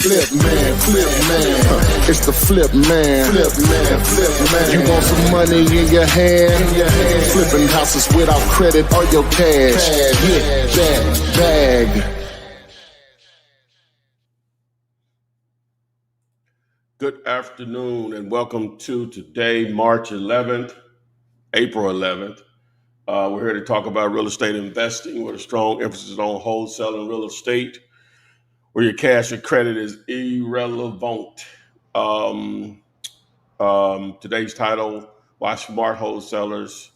It's the flip man. You want some money in your hand? Flipping houses without credit or your cash. Get that bag. Good afternoon and welcome to today, March 11th, April 11th. We're here to talk about real estate investing with a strong emphasis on wholesaling real estate, where your cash or credit is irrelevant. Today's title: Why smart wholesalers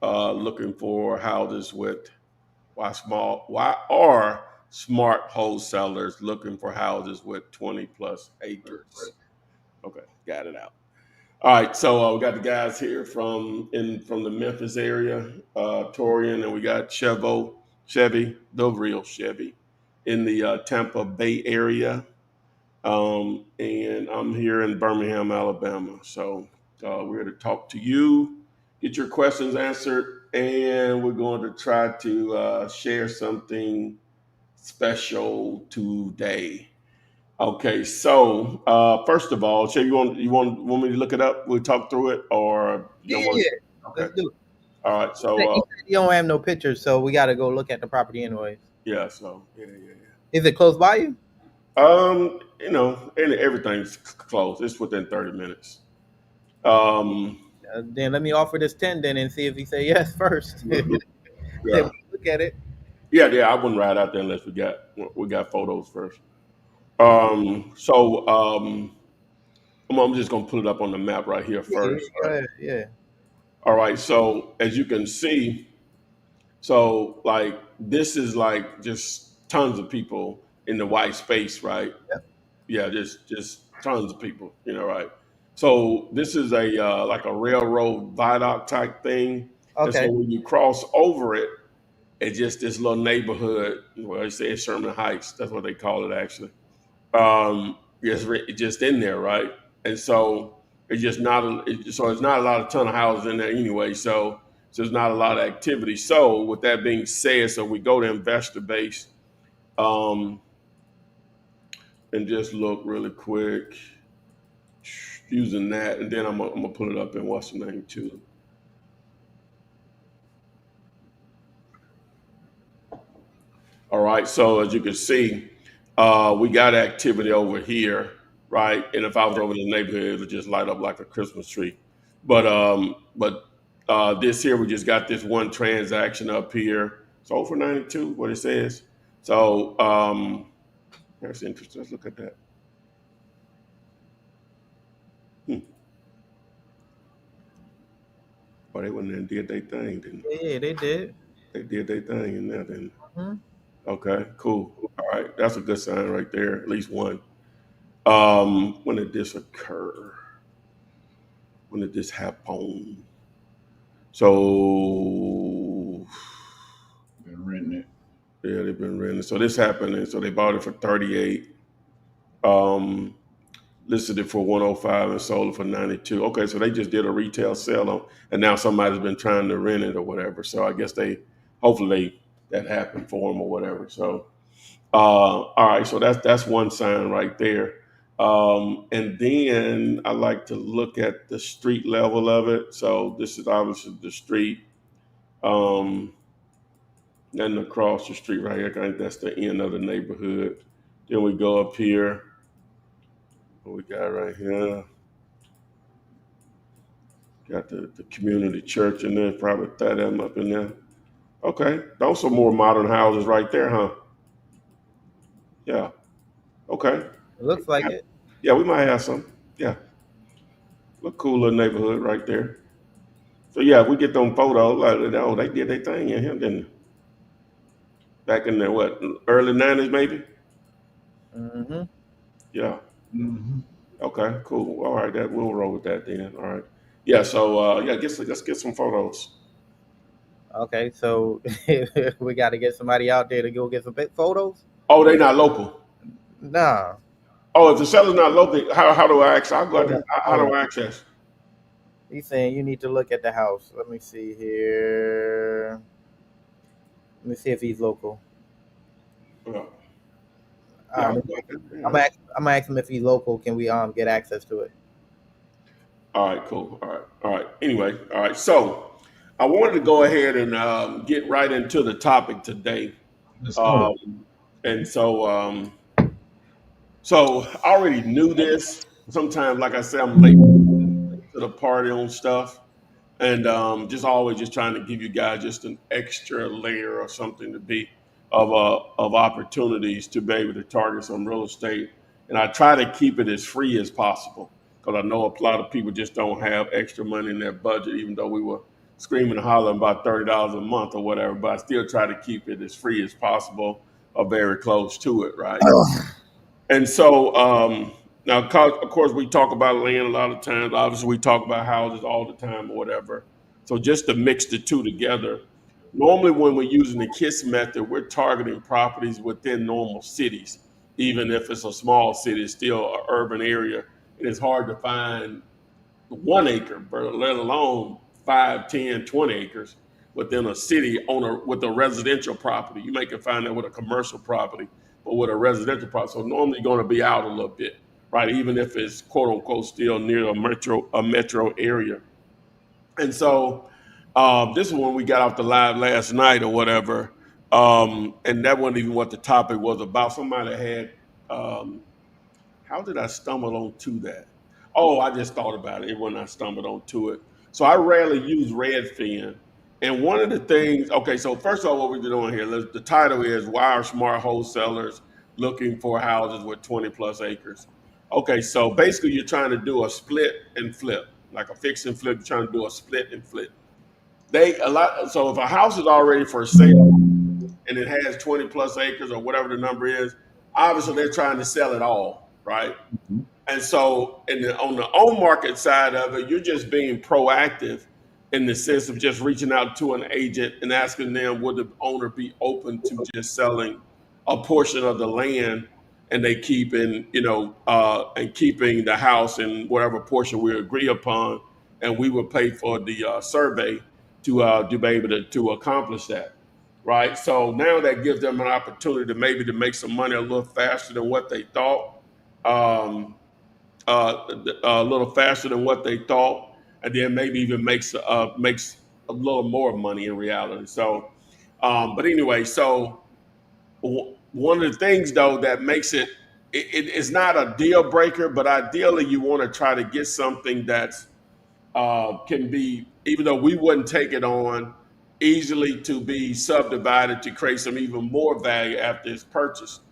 looking for houses with why are smart wholesalers looking for houses with 20 plus acres? Okay, got it out. All right, so we got the guys here from the Memphis area, Torian, and we got Chevy, the real Chevy, in the Tampa Bay area, and I'm here in Birmingham, Alabama. So we're here to talk to you, get your questions answered, and we're going to try to share something special today. Okay, so first of all, Shay, you want me to look it up? We'll talk through it, or you don't want? Okay, Let's do it. all right. He So said you don't have no pictures, so we got to go look at the property anyways. yeah, so yeah. Is it close by you? And everything's close. It's within 30 minutes. Um, Then let me offer this 10 then and see if he say yes first. Then yeah, we look at it. yeah. I wouldn't ride out there unless we got photos first. I'm just gonna put it up on the map right here Yeah, first. go Right? ahead. Yeah. All right. So as you can see, so like this is like just tons of people in the white space, right? Yep. Yeah, just tons of people, right? So this is a like a railroad viaduct type thing, and so Okay. when you cross over it, it's just this little neighborhood. Well, they say it's Sherman Heights. That's what they call it actually. It's just in there, right? And so it's just not. So it's not a lot of ton of houses in there anyway. So there's not a lot of activity. So with that being said, so we go to investor base, um, and just look really quick using that, and then I'm gonna put it up in what's the name too. All right. So as you can see, we got activity over here, right? And if I was over in the neighborhood, it would just light up like a Christmas tree. But this here, we just got this one transaction up here. Sold for 92, what it says. So that's interesting. Let's look at that. Hmm. Well, they went in and did their thing, didn't Yeah, they did. they? They did their thing in there, didn't Hmm. they? Okay, cool. All right, that's a good sign right there. At least one. When did this occur? When did this happen? So Been renting it. yeah, they've been renting. So this happened, and so they bought it for 38. Um, Listed it for 105 and sold it for 92. Okay, so they just did a retail sale on, and now somebody's been trying to rent it or whatever. So I guess hopefully that happened for them or whatever. So all right, so that's one sign right there. And then I like to look at the street level of it. So this is obviously the street. Um, and across the street right here, I think that's the end of the neighborhood. Then we go up here. What we got right here? Got the community church in there. Probably throw them up in there. Okay, those are more modern houses right there, huh? Yeah. Okay. It looks like Yeah, it. yeah, we might have some. Yeah, look cool little neighborhood right there. So yeah, if we get them photos, like oh, they did their thing in here, then back in the what early '90s maybe. Hmm. Yeah. Mm-hmm. Okay. Cool. All right. That we'll roll with that then. All right. Yeah. So yeah, let's get some photos. Okay, so we got to get somebody out there to go get some photos. Oh, they not local. Nah. Oh, if the seller's not local, how do I access? I'll go out Hold there. on. How Hold do on. I access? He's saying you need to look at the house. Let me see here. Let me see if he's local. Yeah. Yeah, Um, okay. I'm Yeah. gonna I'm gonna ask him if he's local. Can we get access to it? All right, cool. All right, all right. Anyway, all right. So I wanted to go ahead and get right into the topic today. Let's go. Um, and so I already knew this. Sometimes, like I said, I'm late to the party on stuff, and just always just trying to give you guys just an extra layer or something to be of opportunities to be able to target some real estate. And I try to keep it as free as possible because I know a lot of people just don't have extra money in their budget, even though we were screaming and hollering about $30 a month or whatever. But I still try to keep it as free as possible or very close to it, right? And so now, of course, we talk about land a lot of times. Obviously, we talk about houses all the time or whatever. So just to mix the two together, normally when we're using the KISS method, we're targeting properties within normal cities. Even if it's a small city, it's still an urban area. And it's hard to find 1 acre, but let alone 5, 10, 20 acres within a city with a residential property. You may can find that with a commercial property, but with a residential property. So normally you're going to be out a little bit, right? Even if it's quote unquote still near a metro area. And so this is when we got off the live last night or whatever. And that wasn't even what the topic was about. Somebody had um, how did I stumble onto that? Oh, I just thought about it when I stumbled onto it. So I rarely use Redfin. And one of the things, okay, so first of all, what we're doing here, the title is Why Are Smart Wholesalers Looking for Houses with 20 plus acres? Okay, so basically you're trying to do a split and flip, like a fix and flip, you're trying to do a split and flip. So if a house is already for sale and it has 20 plus acres or whatever the number is, obviously they're trying to sell it all, right? And so, on the on market side of it, you're just being proactive in the sense of just reaching out to an agent and asking them, would the owner be open to just selling a portion of the land, and they keeping the house in whatever portion we agree upon, and we will pay for the survey to be able to accomplish that. Right. So now that gives them an opportunity to maybe to make some money a little faster than what they thought. Um, a little faster than what they thought, and then maybe even makes a little more money in reality. So, but anyway, so one of the things though that makes it's not a deal breaker, but ideally you want to try to get something that's can be, even though we wouldn't take it on, easily to be subdivided to create some even more value after it's purchased.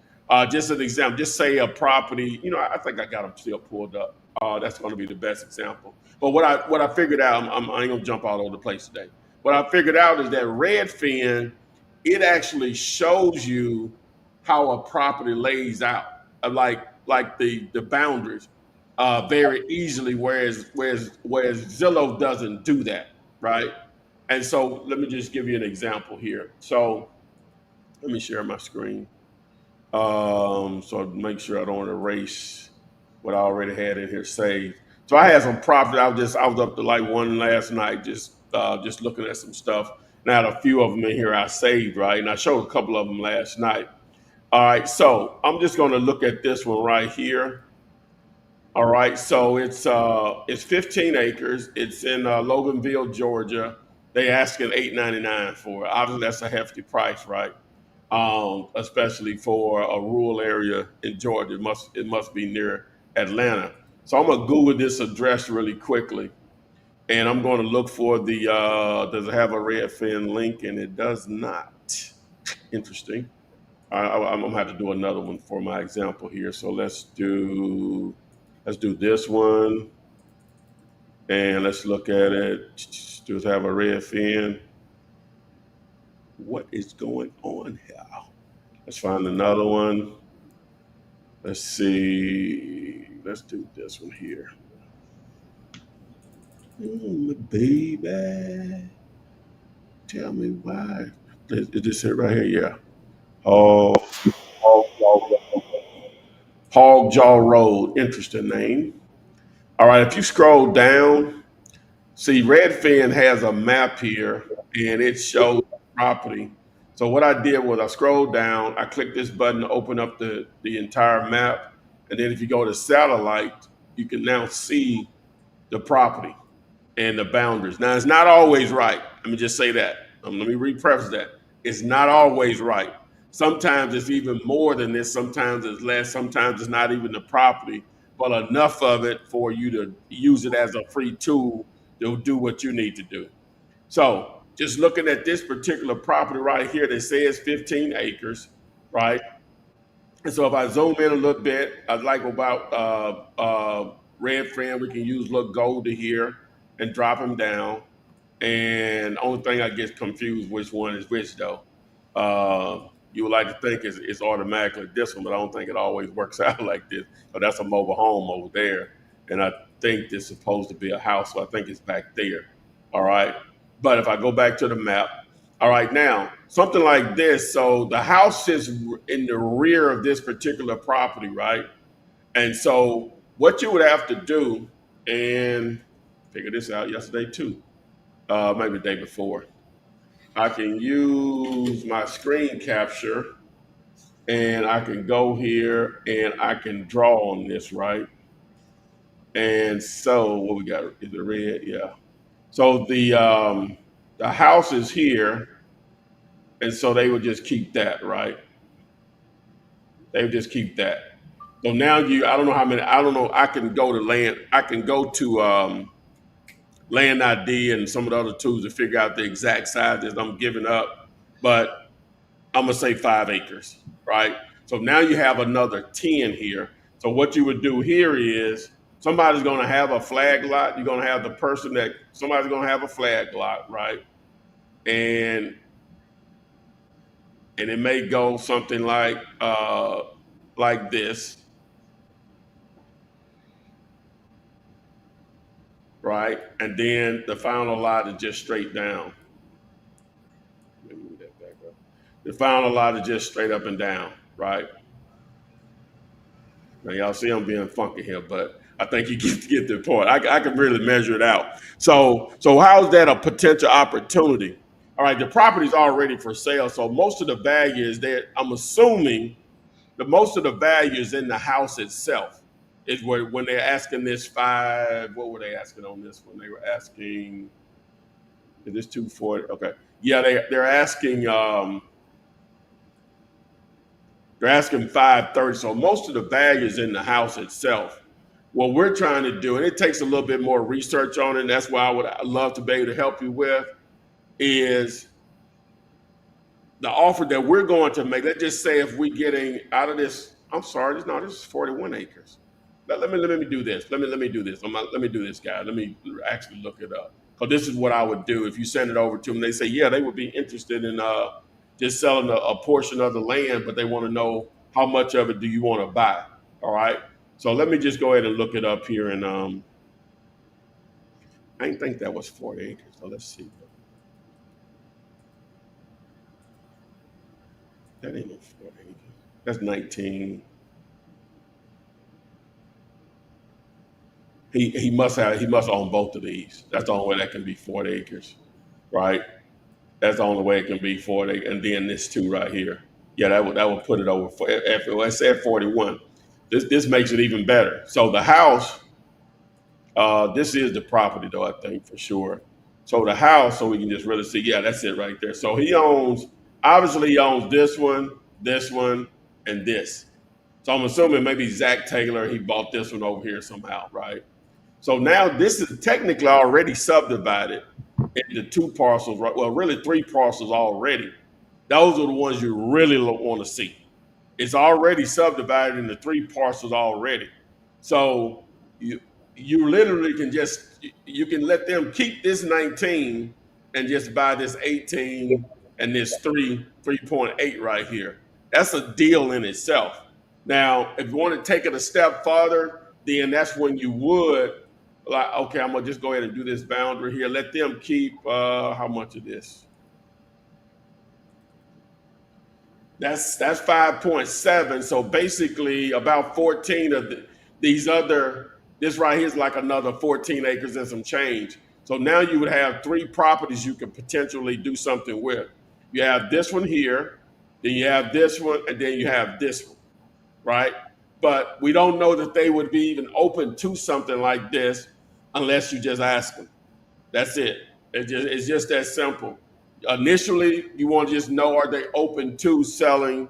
Just an example, just say a property, I think I got them still pulled up. That's going to be the best example. But what I figured out, I ain't gonna jump all over the place today. What I figured out is that Redfin, it actually shows you how a property lays out, like the boundaries very easily, whereas Zillow doesn't do that, right? And so let me just give you an example here. So let me share my screen. So make sure I don't erase what I already had in here saved. So I had some property. I was up to like one last night, just looking at some stuff. And I had a few of them in here I saved, right? And I showed a couple of them last night. All right, so I'm just going to look at this one right here. All right, so it's 15 acres. It's in Loganville, Georgia. They asking $899 for it. Obviously, that's a hefty price, right? Especially for a rural area in Georgia. It must be near Atlanta. So I'm gonna Google this address really quickly, and I'm going to look for the does it have a Redfin link, and it does not. Interesting. I'm gonna have to do another one for my example here. So let's do this one, and let's look at it. Does it have a Redfin? What is going on here? Let's find another one. Let's see. Let's do this one here. Baby, tell me why. Is this it right here? Yeah. Oh, Hog Jaw Road. Interesting name. All right. If you scroll down, see Redfin has a map here, and it shows property. So what I did was I scrolled down, I clicked this button to open up the entire map. And then if you go to satellite, you can now see the property and the boundaries. Now, it's not always right. Let me just say that. Let me repreface that. It's not always right. Sometimes it's even more than this. Sometimes it's less. Sometimes it's not even the property, but enough of it for you to use it as a free tool to do what you need to do. So, just looking at this particular property right here that says 15 acres, right? And so, if I zoom in a little bit, I'd like about red friend, we can use look gold to here and drop him down. And the only thing I get confused which one is which though. You would like to think it's automatically this one, but I don't think it always works out like this. So that's a mobile home over there, and I think this is supposed to be a house, so I think it's back there. All right, but if I go back to the map, all right, now something like this. So the house is in the rear of this particular property, right? And so what you would have to do, and figure this out yesterday too, maybe the day before. I can use my screen capture and I can go here and I can draw on this, right? And so what we got is it red? Yeah. So the house is here, and so they would just keep that, right? They would just keep that. So now I don't know how many, I don't know, I can go to land, I can go to land ID and some of the other tools to figure out the exact size that I'm giving up. But I'm gonna say 5 acres, right? So now you have another 10 here. So what you would do here is somebody's gonna have a flag lot. You're gonna have the person that somebody's gonna have a flag lot, right? And it may go something like this, right? And then the final lot is just straight down. Let me move that back up. The final lot is just straight up and down, right? Now y'all see I'm being funky here, but I think you get the point. I can really measure it out. So how's that a potential opportunity? All right, the property's already for sale, so most of the value is there. I'm assuming the most of the value is in the house itself. Is where when they're asking this five, what were they asking on this one? They were asking, is this 240? Okay, yeah, they're asking. They're asking 530. So most of the value is in the house itself. What we're trying to do, and it takes a little bit more research on it, and that's why I'd love to be able to help you with, is the offer that we're going to make. Let's just say if we're getting out of this, I'm sorry, this is 41 acres. Let me do this. Let me do this. Let me do this, guy. Let me actually look it up. Because this is what I would do if you send it over to them. They say, yeah, they would be interested in just selling a portion of the land, but they want to know how much of it do you want to buy. All right. So let me just go ahead and look it up here. And I didn't think that was 40 acres. So let's see. That ain't no 40 acres. That's 19. He must own both of these. That's the only way that can be 40 acres, right? That's the only way it can be 40, and then this two right here. Yeah, that would put it over. I said 41. This makes it even better. So the house, this is the property though, I think for sure. So the house, so we can just really see. Yeah, that's it right there. So obviously he owns this one, and this. So I'm assuming maybe Zach Taylor, he bought this one over here somehow, right? So now this is technically already subdivided into two parcels, right? Well, really three parcels already. Those are the ones you really want to see. It's already subdivided into three parcels already. So you literally you can let them keep this 19 and just buy this 18 and this 3.8 right here. That's a deal in itself. Now, if you want to take it a step farther, then that's when you would like, okay, I'm gonna just go ahead and do this boundary here. Let them keep how much of this? That's 5.7. So basically, about 14 of this right here is like another 14 acres and some change. So now you would have three properties you could potentially do something with. You have this one here, then you have this one, and then you have this one, right? But we don't know that they would be even open to something like this unless you just ask them. That's it. It's just that simple. Initially, you want to just know, are they open to selling?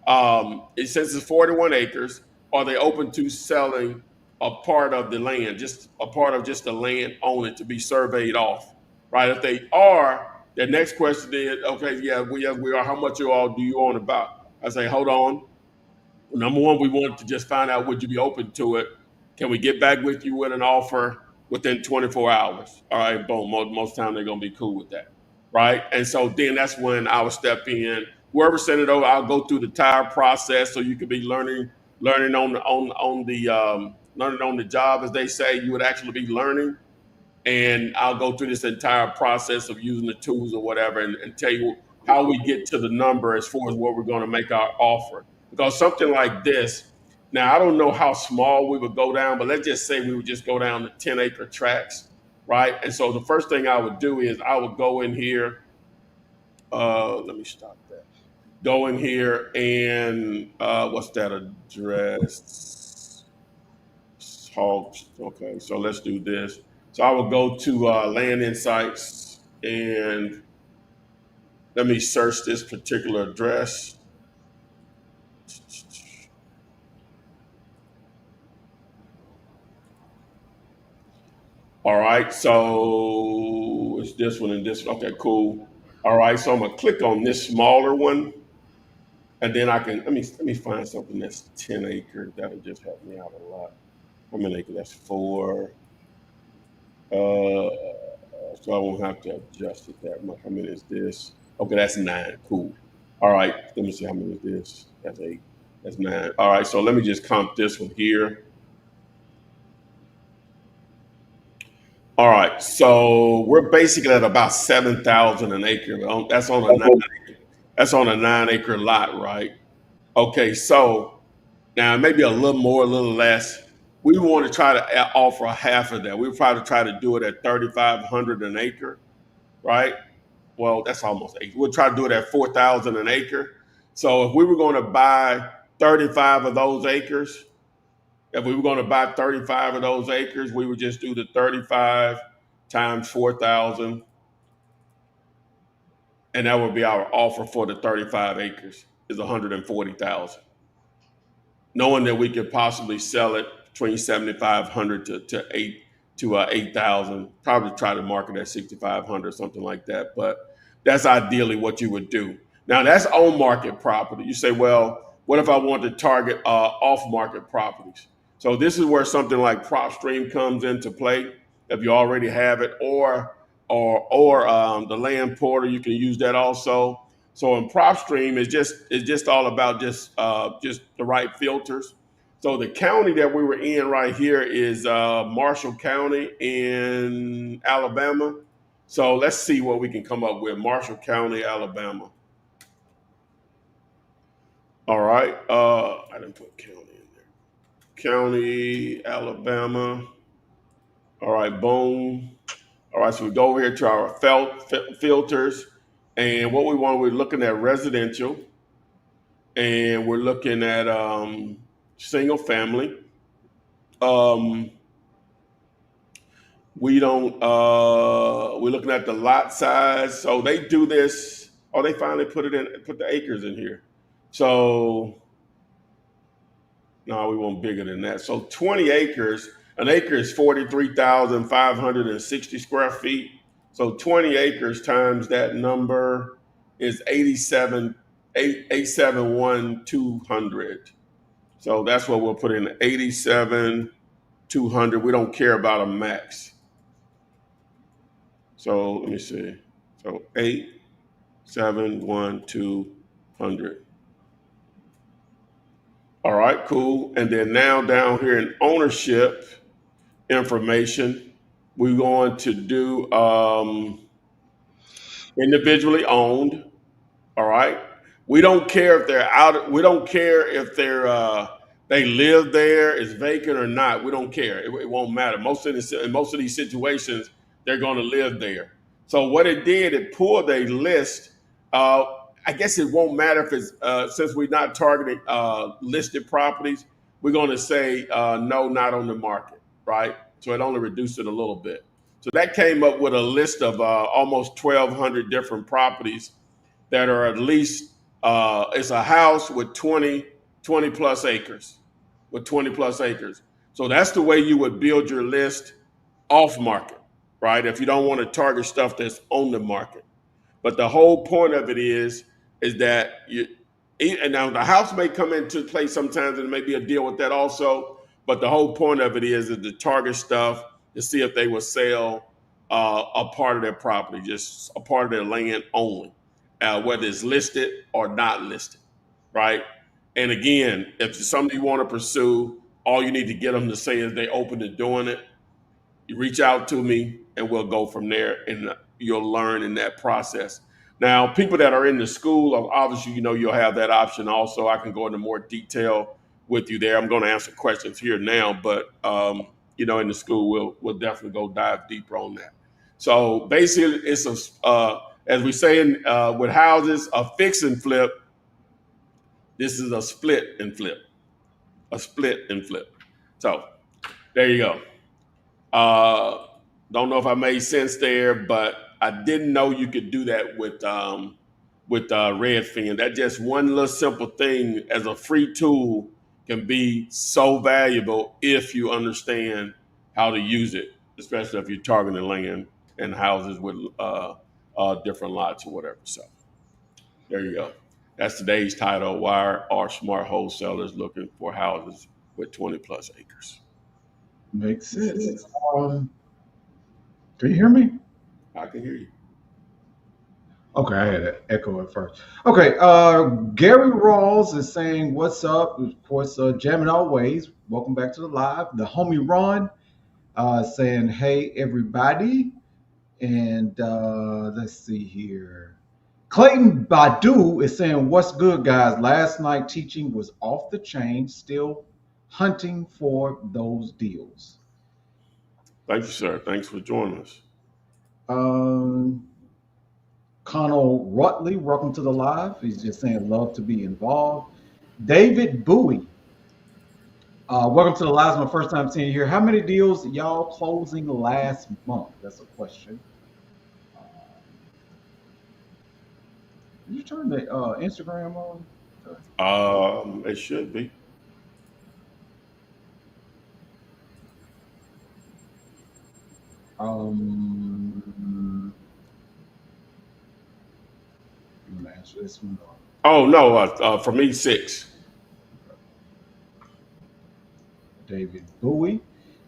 It says it's 41 acres. Are they open to selling a part of the land, just a part of just the land on it to be surveyed off, right? If they are, the next question is, okay, yes, we are. How much you all do you own about? I say, hold on. Number one, we want to just find out, would you be open to it? Can we get back with you with an offer within 24 hours? All right, boom. Most time they're gonna be cool with that, right? And so then that's when I would step in. Whoever sent it over, I'll go through the entire process so you could be learning learning on the job, as they say. You would actually be learning, and I'll go through this entire process of using the tools or whatever, and tell you how we get to the number as far as what we're going to make our offer. Because something like this, now I don't know how small we would go down, but let's just say we would just go down to 10-acre tracts, right? And so the first thing I would do is I would go in here. Let me stop that. Go in here and what's that address? Okay, so let's do this. So I will go to Land Insights and let me search this particular address. All right, so it's this one and this one. Okay, cool. All right, so I'm gonna click on this smaller one, and then I can let me find something that's 10 acres. That'll just help me out a lot. How many acres? That's 4. Uh, so I won't have to adjust it that much. How many is this? Okay, that's 9. Cool. All right, let me see how many is this. That's 8. That's 9. All right, so let me just comp this one here. All right, so we're basically at about 7,000 an acre. That's on a 9-acre lot, right? Okay, so now maybe a little more, a little less. We want to try to offer half of that. We probably try to do it at 3,500 an acre, right? Well, that's almost 8. We'll try to do it at 4,000 an acre. So if we were going to buy 35 of those acres, if we were going to buy 35 of those acres, we would just do the 35 times 4,000, and that would be our offer for the 35 acres is 140,000, knowing that we could possibly sell it between 7,500 to 8,000. Probably try to market at 6,500, something like that. But that's ideally what you would do. Now that's on market property. You say, well, what if I want to target off market properties? So this is where something like PropStream comes into play. If you already have it, or the land portal, you can use that also. So in PropStream, it's just all about just the right filters. So the county that we were in right here is Marshall County in Alabama. So let's see what we can come up with. Marshall County, Alabama. All right. I didn't put county in there. County, Alabama. All right, boom. All right, so we go over here to our filters. And what we want, we're looking at residential. And we're looking at single family. We don't. We're looking at the lot size. So they do this. Oh, they finally put the acres in here. So no, we want bigger than that. So 20 acres. An acre is 43,560 square feet. So 20 acres times that number is 871,200. So that's what we'll put in, 87,200. We don't care about a max. So let me see. So 871,200. All right, cool. And then now down here in ownership information, we're going to do individually owned. All right. We don't care if they're out. We don't care if they live there, is vacant or not. We don't care. It won't matter. In most of these situations, they're going to live there. So what it did, it pulled a list Uh, I guess it won't matter if it's since we're not targeting listed properties. We're going to say no, not on the market, right? So it only reduced it a little bit. So that came up with a list of almost 1,200 different properties that are at least it's a house with 20 plus acres, with 20 plus acres. So that's the way you would build your list off market, right? If you don't want to target stuff that's on the market. But the whole point of it is that you, and now the house may come into play sometimes, and it may be a deal with that also. But the whole point of it is to target stuff to see if they will sell a part of their property, just a part of their land only, whether it's listed or not listed, right? And again, if it's something you want to pursue, all you need to get them to say is they open to doing it. You reach out to me and we'll go from there, and you'll learn in that process. Now, people that are in the school, obviously, you'll have that option also. I can go into more detail with you there. I'm going to answer questions here now, but in the school, we'll definitely go dive deeper on that. So basically, it's as we say with houses, a fix and flip. This is a split and flip, a split and flip. So there you go. Uh, don't know if I made sense there, but I didn't know you could do that with Redfin. That just one little simple thing as a free tool can be so valuable if you understand how to use it, especially if you're targeting land and houses with different lots or whatever. So there you go. That's today's title. Why are smart wholesalers looking for houses with 20 plus acres? Makes sense. Can you hear me? I can hear you. Okay, I had an echo at first. Okay, Gary Rawls is saying, "What's up?" Of course, jamming always. Welcome back to the live. The homie Ron saying, "Hey everybody," and let's see here. Clayton Badu is saying, "What's good, guys? Last night teaching was off the chain. Still hunting for those deals." Thank you, sir. Thanks for joining us. Um, Connell Rutley, welcome to the live. He's just saying, love to be involved. David Bowie, welcome to the live. It's my first time seeing you here. How many deals y'all closing last month? That's a question. Did you turn the Instagram on? It should be. I'm gonna answer this one. Oh no, for me 6. David Bowie.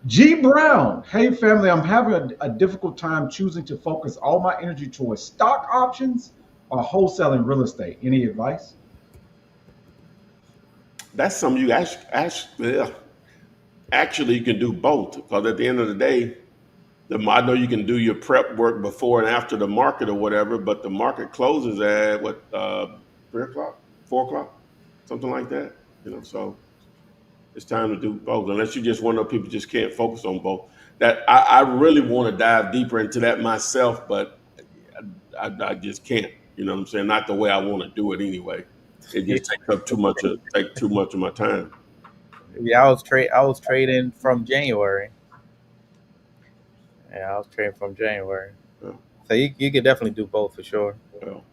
G Brown, hey family, I'm having a difficult time choosing to focus all my energy towards stock options or wholesaling real estate. Any advice? That's something you actually you can do both, because at the end of the day, I know you can do your prep work before and after the market or whatever, but the market closes at what 3 o'clock, 4 o'clock, something like that. So it's time to do both. Unless you just one of those people just can't focus on both. That I really want to dive deeper into that myself, but I just can't. You know what I'm saying? Not the way I want to do it anyway. It just takes up too much of my time. Yeah, I was trading from January. Yeah, I was trading from January. Yeah, So you could definitely do both for sure. well,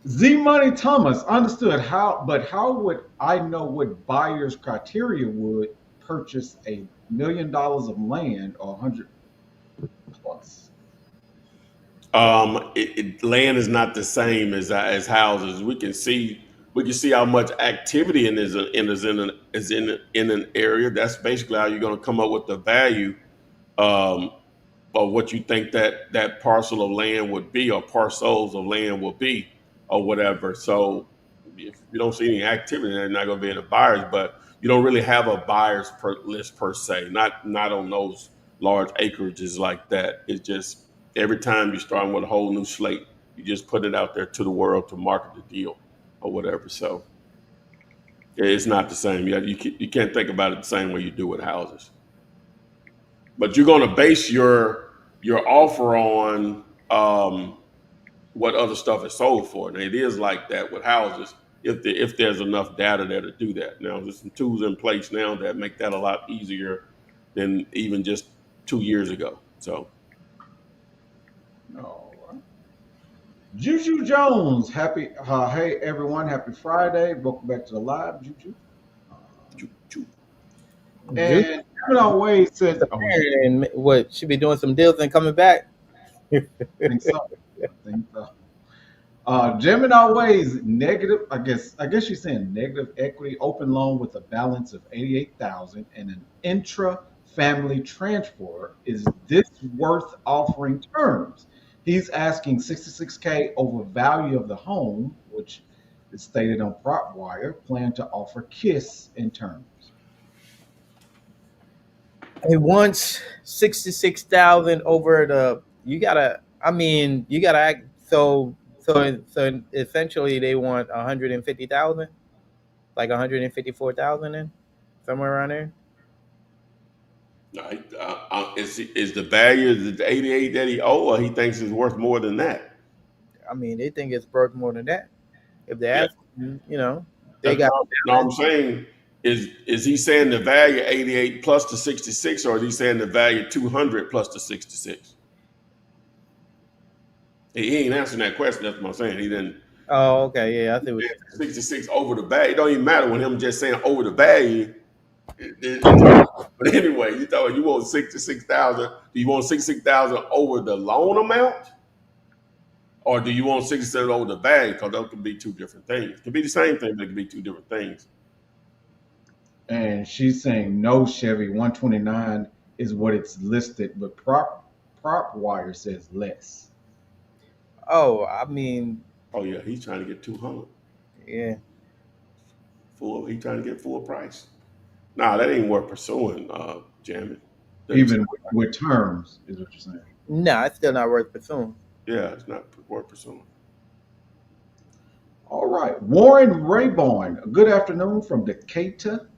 Z Money Thomas understood how would I know what buyer's criteria would purchase $1 million of land or 100 plus? land is not the same as houses. We can see how much activity is in an area. That's basically how you're going to come up with the value. Um, or what you think that parcel of land would be, or parcels of land will be, or whatever. So if you don't see any activity, they're not going to be any buyers. But you don't really have a buyers list per se. Not on those large acreages like that. It's just every time you're starting with a whole new slate, you just put it out there to the world to market the deal or whatever. So it's not the same. You can't think about it the same way you do with houses. But you're going to base your offer on what other stuff is sold for. And it is like that with houses if there's enough data there to do that. Now, there's some tools in place now that make that a lot easier than even just 2 years ago. So, All right. Juju Jones, hey everyone, happy Friday. Welcome back to the live, Juju. choo, choo. Juice And Kevin always says, oh, I and what should be doing some deals and coming back. think so. I think so. Gemini Ways negative. I guess she's saying negative equity open loan with a balance of 88,000 and an intra-family transfer. Is this worth offering terms? He's asking 66K over value of the home, which is stated on PropWire. Plan to offer KISS in terms. He wants 66,000 over the. You gotta. I mean, you gotta act. So essentially, they want 150,000, like 154,000, in somewhere around there. Is the value of the 88 that he owe, or he thinks it's worth more than that? I mean, they think it's worth more than that. If they Yeah. ask, they got. No, I'm saying is he saying the value 88 plus the 66, or is he saying the value 200 plus the 66? He ain't answering that question. That's what I'm saying. He didn't. Oh, okay, yeah, I think. 66 over the value. It don't even matter when him just saying over the value. But anyway, you want 66,000. Do you want 66,000 over the loan amount, or do you want 67 over the value? Because those can be two different things. It can be the same thing, but it can be two different things. And she's saying no, Chevy 129 is what it's listed, but PropWire says less. Oh, I mean, Oh yeah, he's trying to get 200 yeah. full. He's trying to get full price. Nah, that ain't worth pursuing, Jamie. Even with terms, is what you're saying. No, it's still not worth pursuing. Yeah, it's not worth pursuing. All right. Warren Rayborn, good afternoon from Decatur,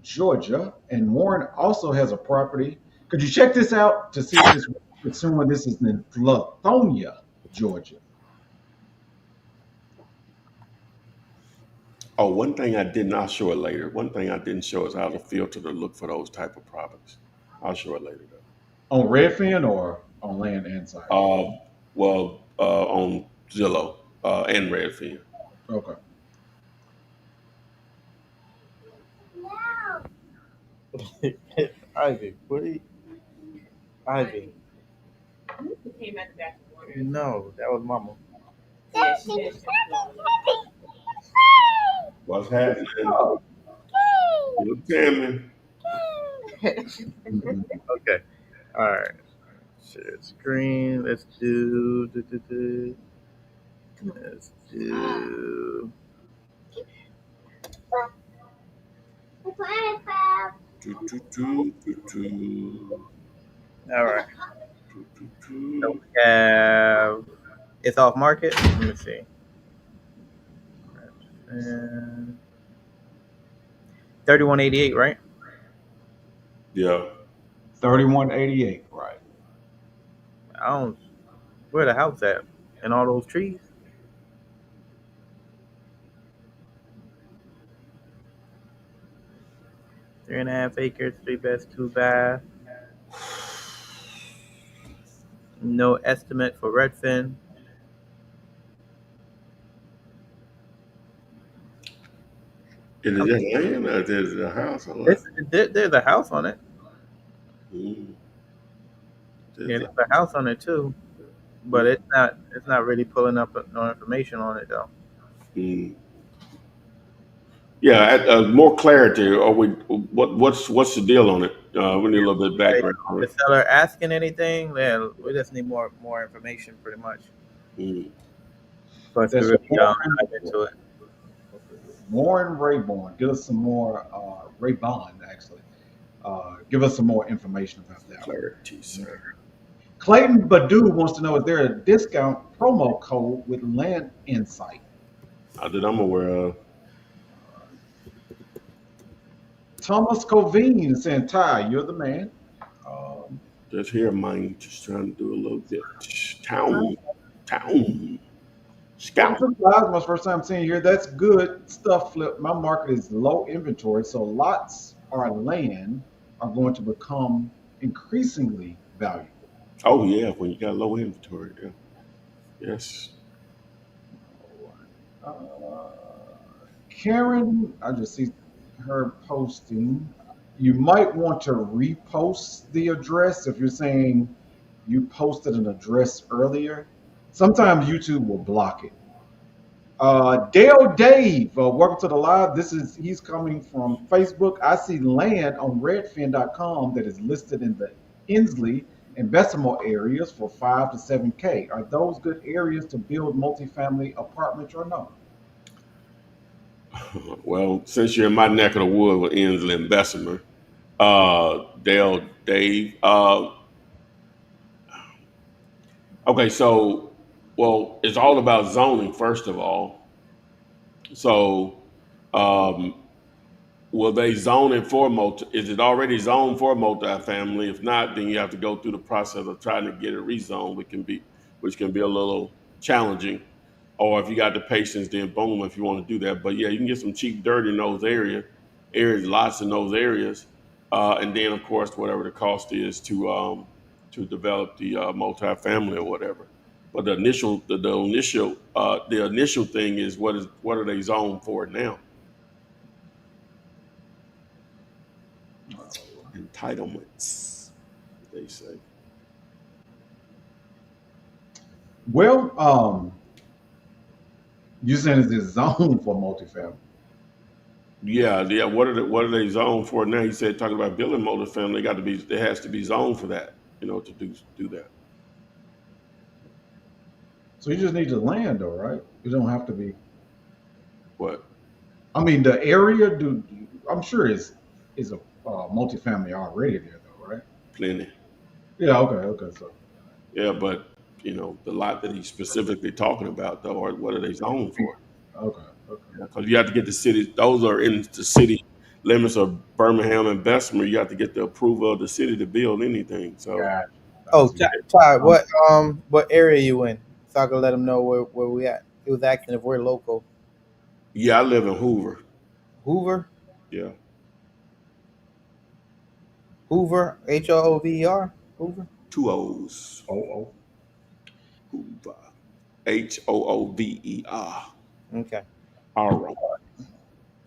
Georgia. And Warren also has a property. Could you check this out to see if this consumer, this is in Lithonia, Georgia. Oh, one thing I did not show it later. One thing I didn't show is how to filter to look for those type of properties. I'll show it later though. On Redfin or on Land Insight? On Zillow and Redfin. Okay. Ivy, what are you? Ivy. Came at the back of the water. No, that was Mama. Yeah, she did. What's happening? Oh, Look, Tammy. Okay. All right. Share screen. Let's do. Let's do. All right. So we have. It's off market. Let me see. And 3188, right? Yeah. 3188, right. I don't. Where the house at? And all those trees? – 3.5 acres, 3 beds, 2 baths. No estimate for Redfin. Is it just land or is it a house on it? There's a house on it. Mm. Yeah, there's a house on it too, but it's not really pulling up no information on it though. Mm. Yeah, more clarity. Or what's the deal on it? We need a little bit background on The it. seller asking anything? Then we just need more information, pretty much, Mm. for us to That's really Warren. dive into it. Warren Rayborn, give us some more, Raybon, actually. Give us some more information about that. Clarity, sir. Clayton Badu wants to know, is there a discount promo code with Land Insight? Not that I'm aware of. Thomas Covine is saying, Ty, you're the man. Just here, mine. Just trying to do a little bit. Town. Town. Welcome Scout. to the live. My first time seeing you here. That's good stuff, Flip. My market is low inventory, so lots or land are going to become increasingly valuable. Oh yeah, when you got low inventory. Yeah. Yes. Uh, Karen, I just see her posting. You might want to repost the address if you're saying you posted an address earlier. Sometimes YouTube will block it. Dale Dave, welcome to the live. He's coming from Facebook. I see land on redfin.com that is listed in the Inslee and Bessemer areas for 5 to 7K. Are those good areas to build multifamily apartments or no? Well, since you're in my neck of the wood with Inslee and Bessemer, Dale, Dave. Okay, so well, it's all about zoning first of all. So, um, will they zone it for multi? Is it already zoned for multifamily? If not, then you have to go through the process of trying to get it rezoned, which can be a little challenging. Or if you got the patience, then boom, if you want to do that. But yeah, you can get some cheap dirt in those areas, lots in those areas, and then of course whatever the cost is to develop the multifamily or whatever. But the initial thing is what are they zoned for now? Entitlements, they say. Well, you're saying it's zoned for multifamily. Yeah, yeah. What are they zoned for now? He said talking about building multifamily, it has to be zoned for that, to do that. So you just need the land, though, right? You don't have to be. What? I mean, the area. I'm sure is a multifamily already there, though, right? Plenty. Yeah. Okay. Okay. So Yeah, but the lot that he's specifically talking about though, or what are they zoned for? okay. Okay. Because you have to get the city; those are in the city limits of Birmingham and Bessemer. You have to get the approval of the city to build anything. So Gotcha. I Oh, see. Ty, Um, what area you in? So I can let them know where we at. He was asking if we're local. yeah, I live in Hoover. Hoover, Yeah, Hoover, Hoover, Hoover. two O's. oh, oh. Hoover. Hoover. Okay, All right. all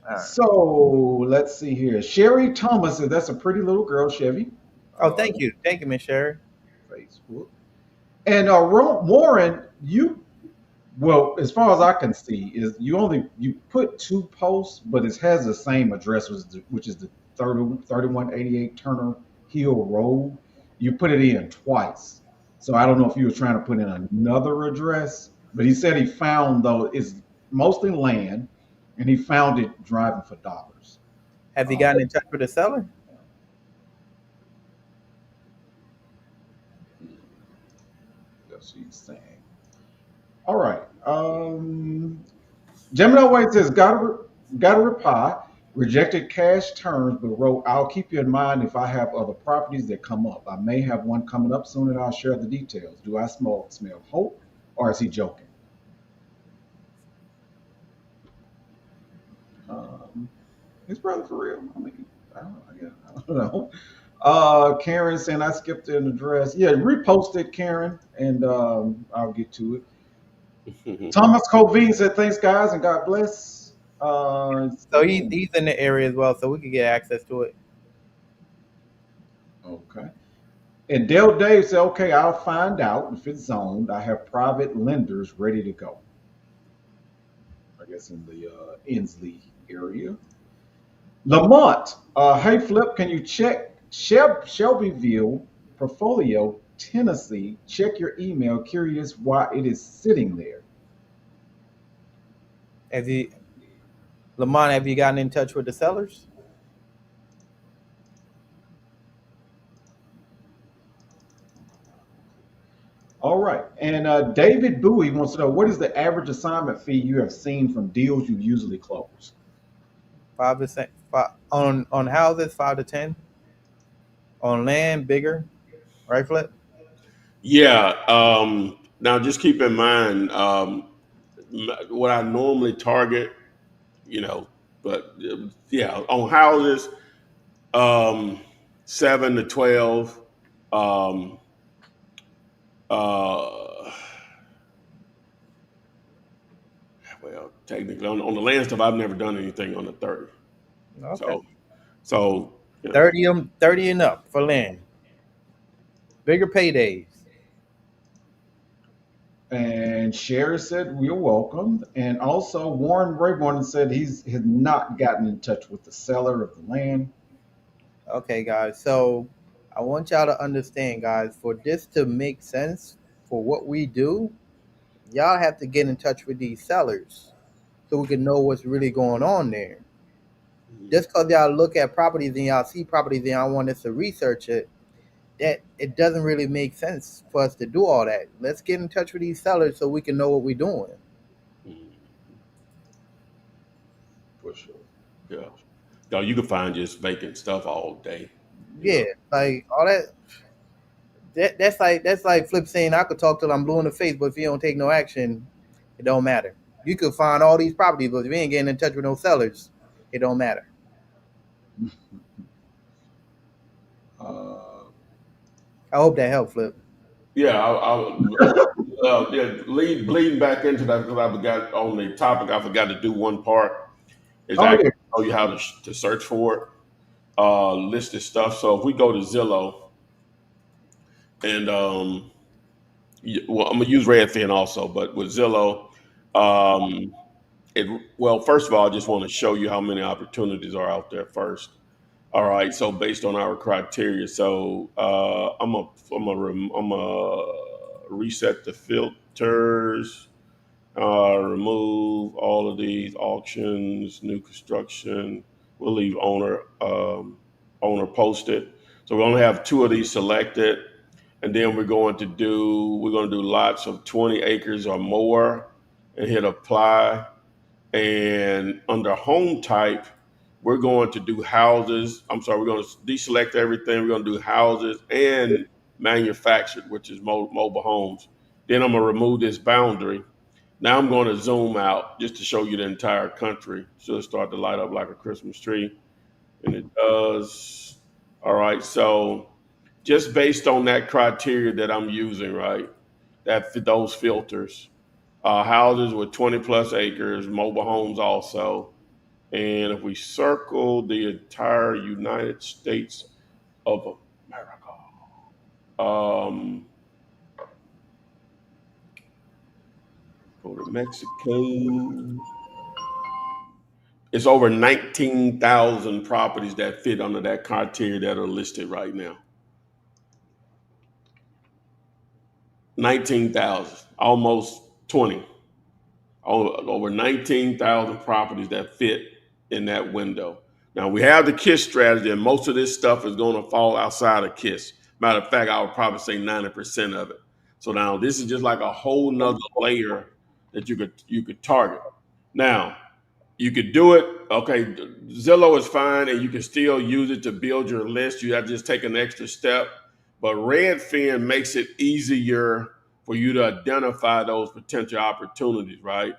right. So let's see here. Sherry Thomas says that's a pretty little girl, Chevy. Oh, Uh, thank you, Miss Sherry. Facebook. And Warren, well, as far as I can see, is you put two posts, but it has the same address, which is the 3188 Turner Hill Road. You put it in twice. So I don't know if you were trying to put in another address, but he said he found though it's mostly land, and he found it driving for dollars. Have you Uh, gotten in touch with the seller? that's what he's saying. All right. Gemini White says, got a reply, rejected cash terms, but wrote, I'll keep you in mind if I have other properties that come up. I may have one coming up soon and I'll share the details. Do I smell hope or is he joking? Um, his brother for real. I mean, I don't know. Karen saying I skipped an address. Yeah, repost it, Karen, and I'll get to it. Thomas Covine said, thanks, guys, and God bless. So he's in the area as well, so we could get access to it. Okay. And Dale Dave said, okay, I'll find out if it's zoned. I have private lenders ready to go. I guess in the Inslee area. Lamont, hey Flip, can you check Shelbyville portfolio, Tennessee? Check your email. Curious why it is sitting there. Have you, Lamont? Have you gotten in touch with the sellers? All right. And David Bowie wants to know what is the average assignment fee you have seen from deals you usually close? 5%, on houses, 5 to 10. On land, bigger, right? Flip. Yeah. Now, just keep in mind what I normally target, you know, but yeah, on houses, um, 7 to 12. Um, uh, well, technically, on the land stuff, I've never done anything on the 30. Okay. So, so you know, 30 and up for land. Bigger paydays. And Sherry said, "We're welcome." And also, Warren Rayburn said he's has not gotten in touch with the seller of the land. Okay, guys. So I want y'all to understand, guys, for this to make sense for what we do, y'all have to get in touch with these sellers so we can know what's really going on there. Just because y'all look at properties and y'all see properties and y'all want us to research it, that it doesn't really make sense for us to do all that. Let's get in touch with these sellers so we can know what we're doing. For sure. yeah, no, you can find just vacant stuff all day. You Yeah, know, like all that. That's like Flip saying I could talk till I'm blue in the face, but if you don't take no action, it don't matter. You could find all these properties, but if you ain't getting in touch with no sellers, it don't matter. Uh, I hope that helped, Flip. yeah, yeah, bleeding back into that because I forgot on the topic. I forgot to do one part is oh actually yeah. show you how to search for it, listed stuff. So if we go to Zillow and well, I'm gonna use Redfin also, but with Zillow, um, well, first of all, I just want to show you how many opportunities are out there first. All right, so based on our criteria, so I'm a reset the filters, remove all of these auctions, new construction. We'll leave owner posted. So we only have two of these selected, and then we're going to do lots of 20 acres or more, and hit apply. And under home type, we're going to do houses. I'm sorry, we're going to deselect everything. We're going to do houses and manufactured, which is mobile homes. Then I'm going to remove this boundary. Now I'm going to zoom out just to show you the entire country. Should start to light up like a Christmas tree. And it does. All right. So just based on that criteria that I'm using, right? Those filters, houses with 20 plus acres, mobile homes also. And if we circle the entire United States of America, um, go to Mexico, it's over 19,000 properties that fit under that criteria that are listed right now. 19,000, almost 20. Over 19,000 properties that fit in that window. Now we have the KISS strategy, and most of this stuff is going to fall outside of KISS. Matter of fact, I would probably say 90% of it. So now this is just like a whole nother layer that you could target. Now you could do it. Okay, Zillow is fine, and you can still use it to build your list. You have to just take an extra step. But Redfin makes it easier for you to identify those potential opportunities, right?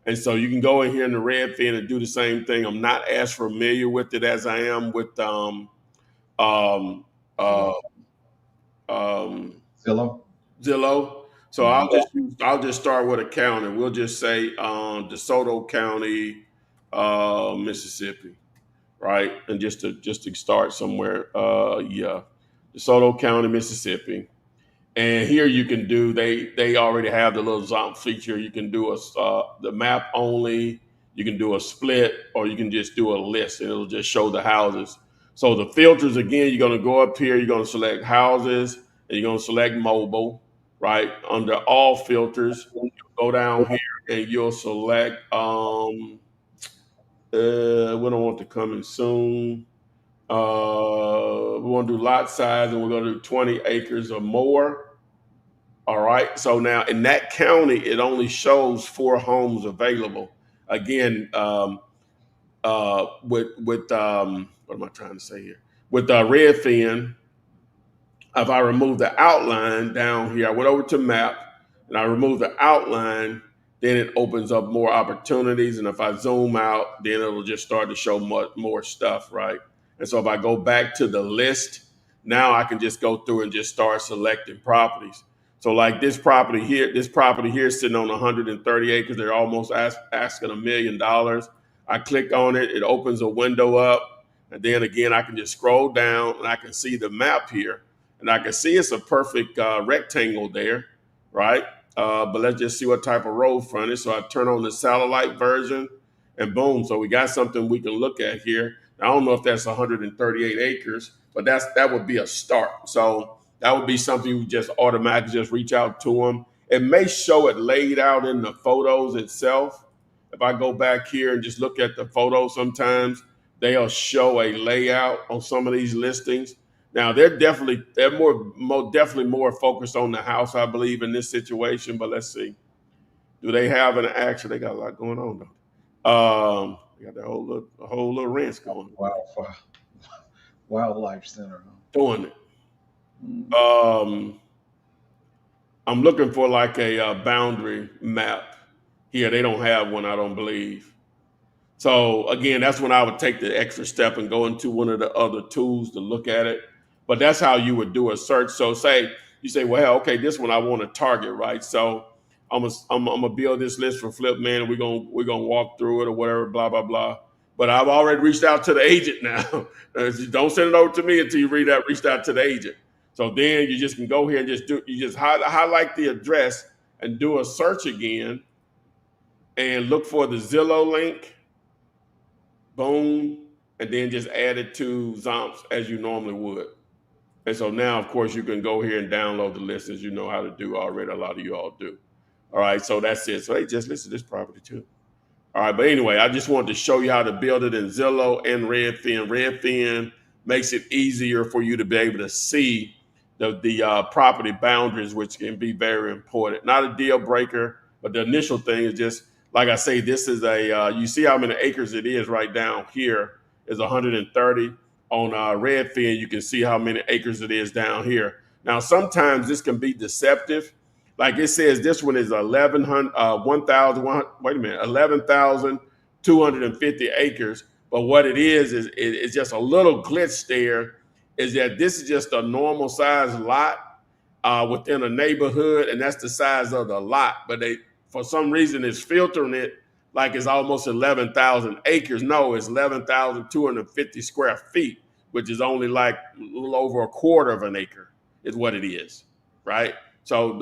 And so you can go in here in the Redfin and do the same thing. I'm not as familiar with it as I am with um, uh, Zillow. um, Zillow. Zillow. So Mhm. I'll just start with a county. We'll just say DeSoto County, Mississippi, right? And just to start somewhere, yeah, DeSoto County, Mississippi. And here you can do they already have the little zomp feature. You can do the map only. You can do a split, or you can just do a list, and it'll just show the houses. So the filters again, you're going to go up here. You're going to select houses, and you're going to select mobile. Right under all filters, go down here and you'll select. We don't want to come in soon. We want to do lot size, and we're going to do 20 acres or more. All right. So now in that county, it only shows 4 homes available. Again, with what am I trying to say here? With Redfin, if I remove the outline down here, I went over to map. and I remove the outline, then it opens up more opportunities. And if I zoom out, then it'll just start to show more stuff, right? And so if I go back to the list, now I can just go through and just start selecting properties. So like this property here is sitting on 130 acres. They're almost asking $1 million. I click on it, it opens a window up, and then again I can just scroll down and I can see the map here, and I can see it's a perfect rectangle there, right? But let's just see what type of road frontage. So I turn on the satellite version, and boom. So we got something we can look at here. I don't know if that's 138 acres, but that would be a start. So that would be something you just automatically just reach out to them. It may show it laid out in the photos itself. If I go back here and just look at the photos, sometimes they'll show a layout on some of these listings. Now they're more definitely more focused on the house, I believe, in this situation. But let's see, do they have an action? They got a lot going on though. They got the whole little ranch going, Wildfire, Wildlife Center. doing it. Mm. I'm looking for like a boundary map here. They don't have one, I don't believe. So again, that's when I would take the extra step and go into one of the other tools to look at it. But that's how you would do a search. So say you say, well, okay, this one I want to target, right? So I'm gonna build this list for Flip Man, and we're gonna walk through it or whatever, blah blah blah. But I've already reached out to the agent now. Don't send it over to me until you reached out to the agent. So then you just can go here and just highlight the address and do a search again, and look for the Zillow link. Boom, and then just add it to Zomps as you normally would. And so now, of course, you can go here and download the list as you know how to do already. A lot of you all do. All right, so that's it. So hey, just listen to this property too. All right, but anyway, I just wanted to show you how to build it in Zillow and Redfin. Redfin makes it easier for you to be able to see the property boundaries, which can be very important. Not a deal breaker, but the initial thing is just like I say. This is you see how many acres it is right down here is 130. On Redfin, you can see how many acres it is down here. Now, sometimes this can be deceptive. Like it says, this one is 11,250 acres. But what it is it's just a little glitch there. Is that this is just a normal size lot within a neighborhood, and that's the size of the lot. But they, for some reason, is filtering it like it's almost 11,000 acres. No, it's 11,250 square feet, which is only like a little over a quarter of an acre, is what it is, right? So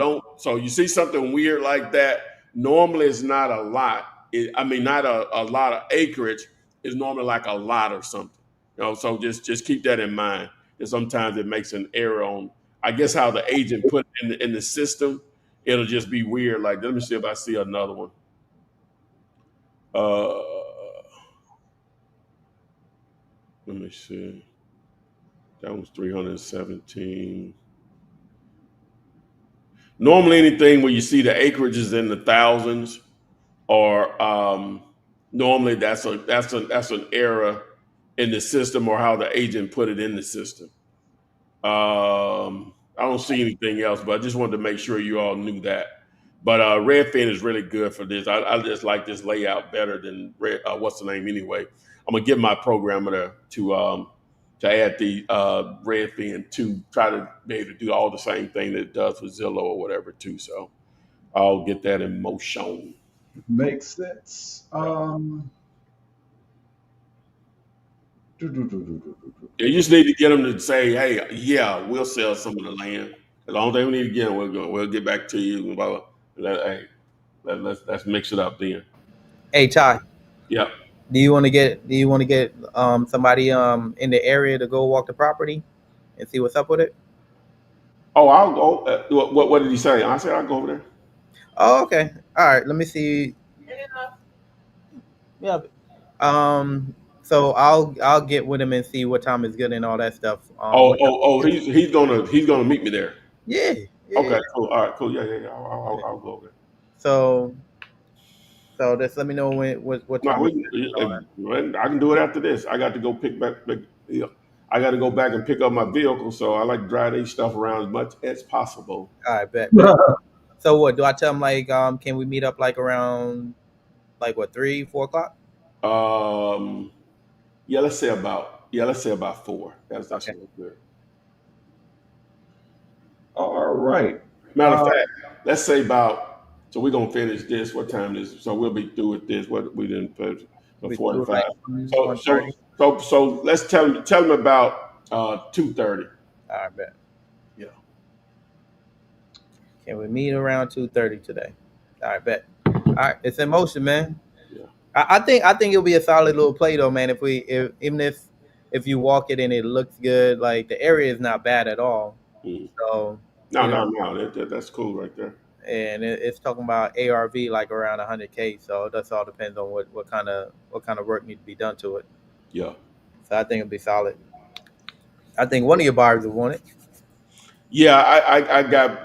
you see something weird like that. Normally, it's not a lot. Not a lot of acreage. It's normally like a lot or something. So just keep that in mind. And sometimes it makes an error on, I guess, how the agent put it in the system. It'll just be weird. Like, let me see if I see another one. Let me see. That was 317. Normally, anything where you see the acreage is in the thousands, or normally that's an error in the system or how the agent put it in the system. I don't see anything else, but I just wanted to make sure you all knew that. But Redfin is really good for this. I just like this layout better than what's the name anyway. I'm gonna get my programmer to add the Redfin to try to be able to do all the same thing that it does with Zillow or whatever too. So I'll get that in motion. Makes sense. You just need to get them to say, "Hey, yeah, we'll sell some of the land." The only thing we need to get, we'll get back to you. Hey, let's mix it up then. Hey Ty, Yeah. do you want to get somebody in the area to go walk the property and see what's up with it? Oh, I'll go. What did he say? I said I'll go over there. Oh, okay. All right. Let me see. Yeah. So I'll get with him and see what time is good and all that stuff. He's gonna meet me there. Yeah. Okay, cool. All right, cool. Yeah. I'll go over there. So just let me know what No, time. I can do it after this. I got to go yeah, I got to go back and pick up my vehicle, so I like to drive these stuff around as much as possible. All right, bet. So what do I tell them? Like, can we meet up like around like what 3, 4 o'clock? Um, let's say about four. That's Okay, real good. All right. Matter of Uh, fact, let's say about. So we're gonna finish this. What time is it? So we'll be through with this. What we didn't put the we do like 45. So 1:30. let's tell them about 2:30. All right, bet. Yeah. Can we meet around 2:30 today? All right, bet. All right, it's in motion, man. Yeah. I think it'll be a solid little play though, man. If even if you walk it and it looks good, like the area is not bad at all. Mm. So No, you no, know, no. That's cool right there. and it's talking about ARV like around 100K. So that's all depends on what kind of work needs to be done to it. Yeah. So I think it'll be solid. I think one of your buyers will want it. Yeah, I got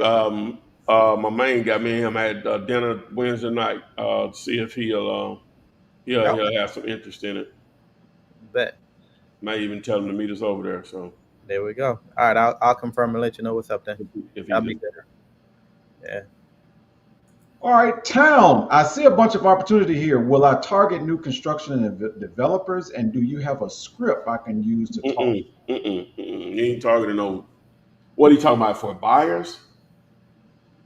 my main got me and him had dinner Wednesday night. See if Yep. he'll have some interest in it. Bet. May even tell him to meet us over there. So There we go. All right, I'll confirm and let you know what's up then. if I'll he's be in, there. Yeah. all right, town. I see a bunch of opportunity here. Will I target new construction and developers? And do you have a script I can use to talk? you ain't targeting no. What are you talking about for buyers?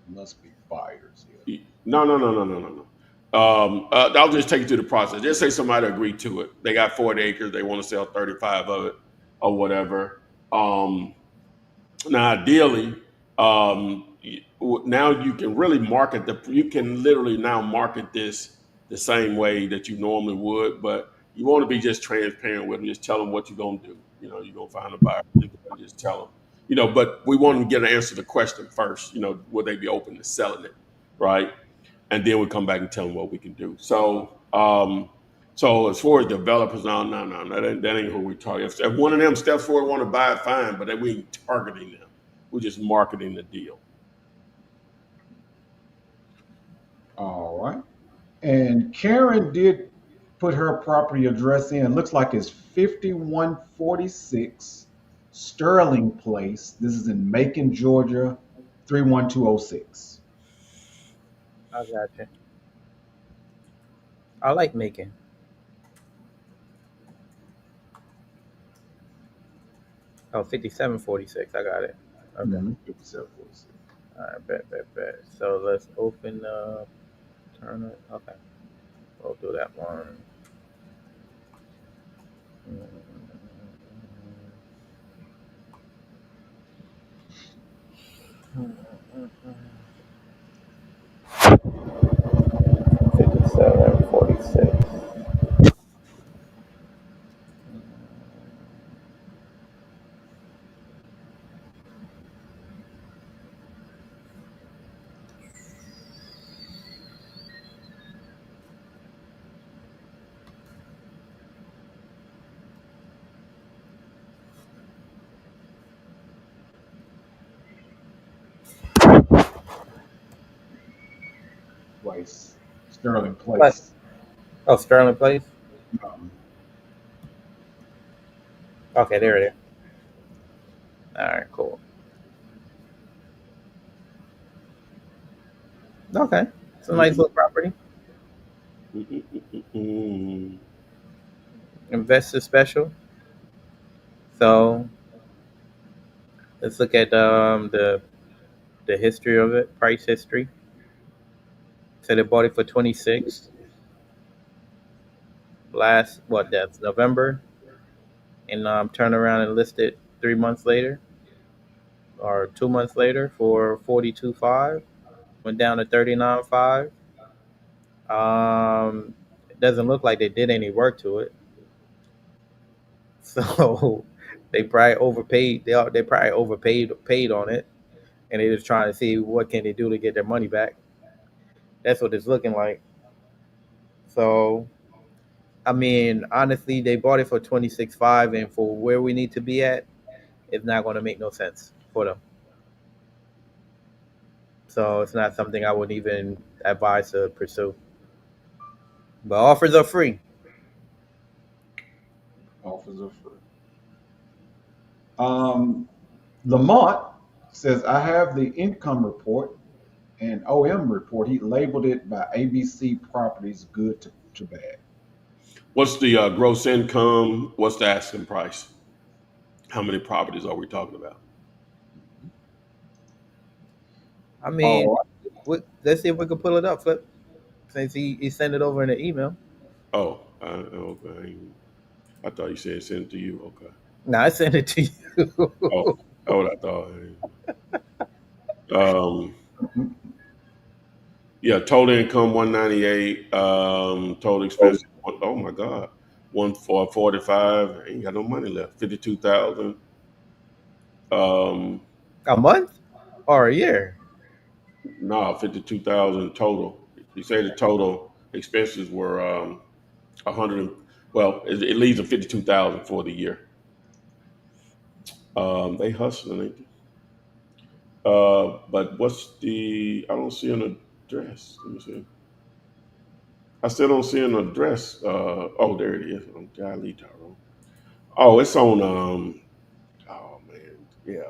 Must be buyers here. No, no, no, no, no, no, no. I'll just take you through the process. Just say somebody agreed to it. They got 40 acres. They want to sell 35 of it or whatever. Now, ideally, now you can really market you can literally now market this the same way that you normally would, but you want to be just transparent with them. Just tell them what you're going to do. You're going to find a buyer. Just tell them, but we want them to get an answer to the question first. Would they be open to selling it? Right. And then we come back and tell them what we can do. So as far as developers, no, that ain't who we target. If one of them steps forward want to buy it, fine, but we ain't targeting them. We're just marketing the deal. All right. And Karen did put her property address in. Looks like it's 5146 Sterling Place. This is in Macon, Georgia, 31206. I got you. I like making. Oh, 5746. I got it. Okay. 5746. All right, bet. So let's open up, turn it. Okay. We'll do that one. Fifty-seven, 46. Place. Sterling What? Place. Oh, Sterling Place. Um, Okay, there it is. All right, cool. Okay, it's a nice little property. Mm-mm-mm-mm. Investor special. So let's look at the history of it, price history. So they bought it for 26 last what that's November, and turned around and listed 3 months later or 2 months later for 42.5. Went down to 39.5. It doesn't look like they did any work to it, so they probably overpaid. They probably overpaid on it, and they're just trying to see what can they do to get their money back. That's what it's looking like. So I mean, honestly, they bought it for 26.5, and for where we need to be at, it's not going to make no sense for them. So it's not something I would even advise to pursue. But offers are free. offers are free. Lamont says, I have the income report an OM report. He labeled it by ABC Properties good to bad. What's the gross income? What's the asking price? How many properties are we talking about? I mean, Oh, let's see if we can pull it up, Flip. Since he sent it over in an email. Oh, okay. I thought you said send it to you. Okay. Nah, I sent it to Oh, you. that's what I thought. Um, yeah, total income 198. Total expenses. Oh my God, 145. Ain't got no money left. 52,000. Um, A month or a year? no, 52,000 total. You say the total expenses were 100. Well, it leaves a 52,000 for the year. They hustling, ain't they? But what's the? I don't see an address. Let me see. I still don't see an address. Oh, there it is. On Golly, Tyrone. Oh, it's on. Oh man, yeah.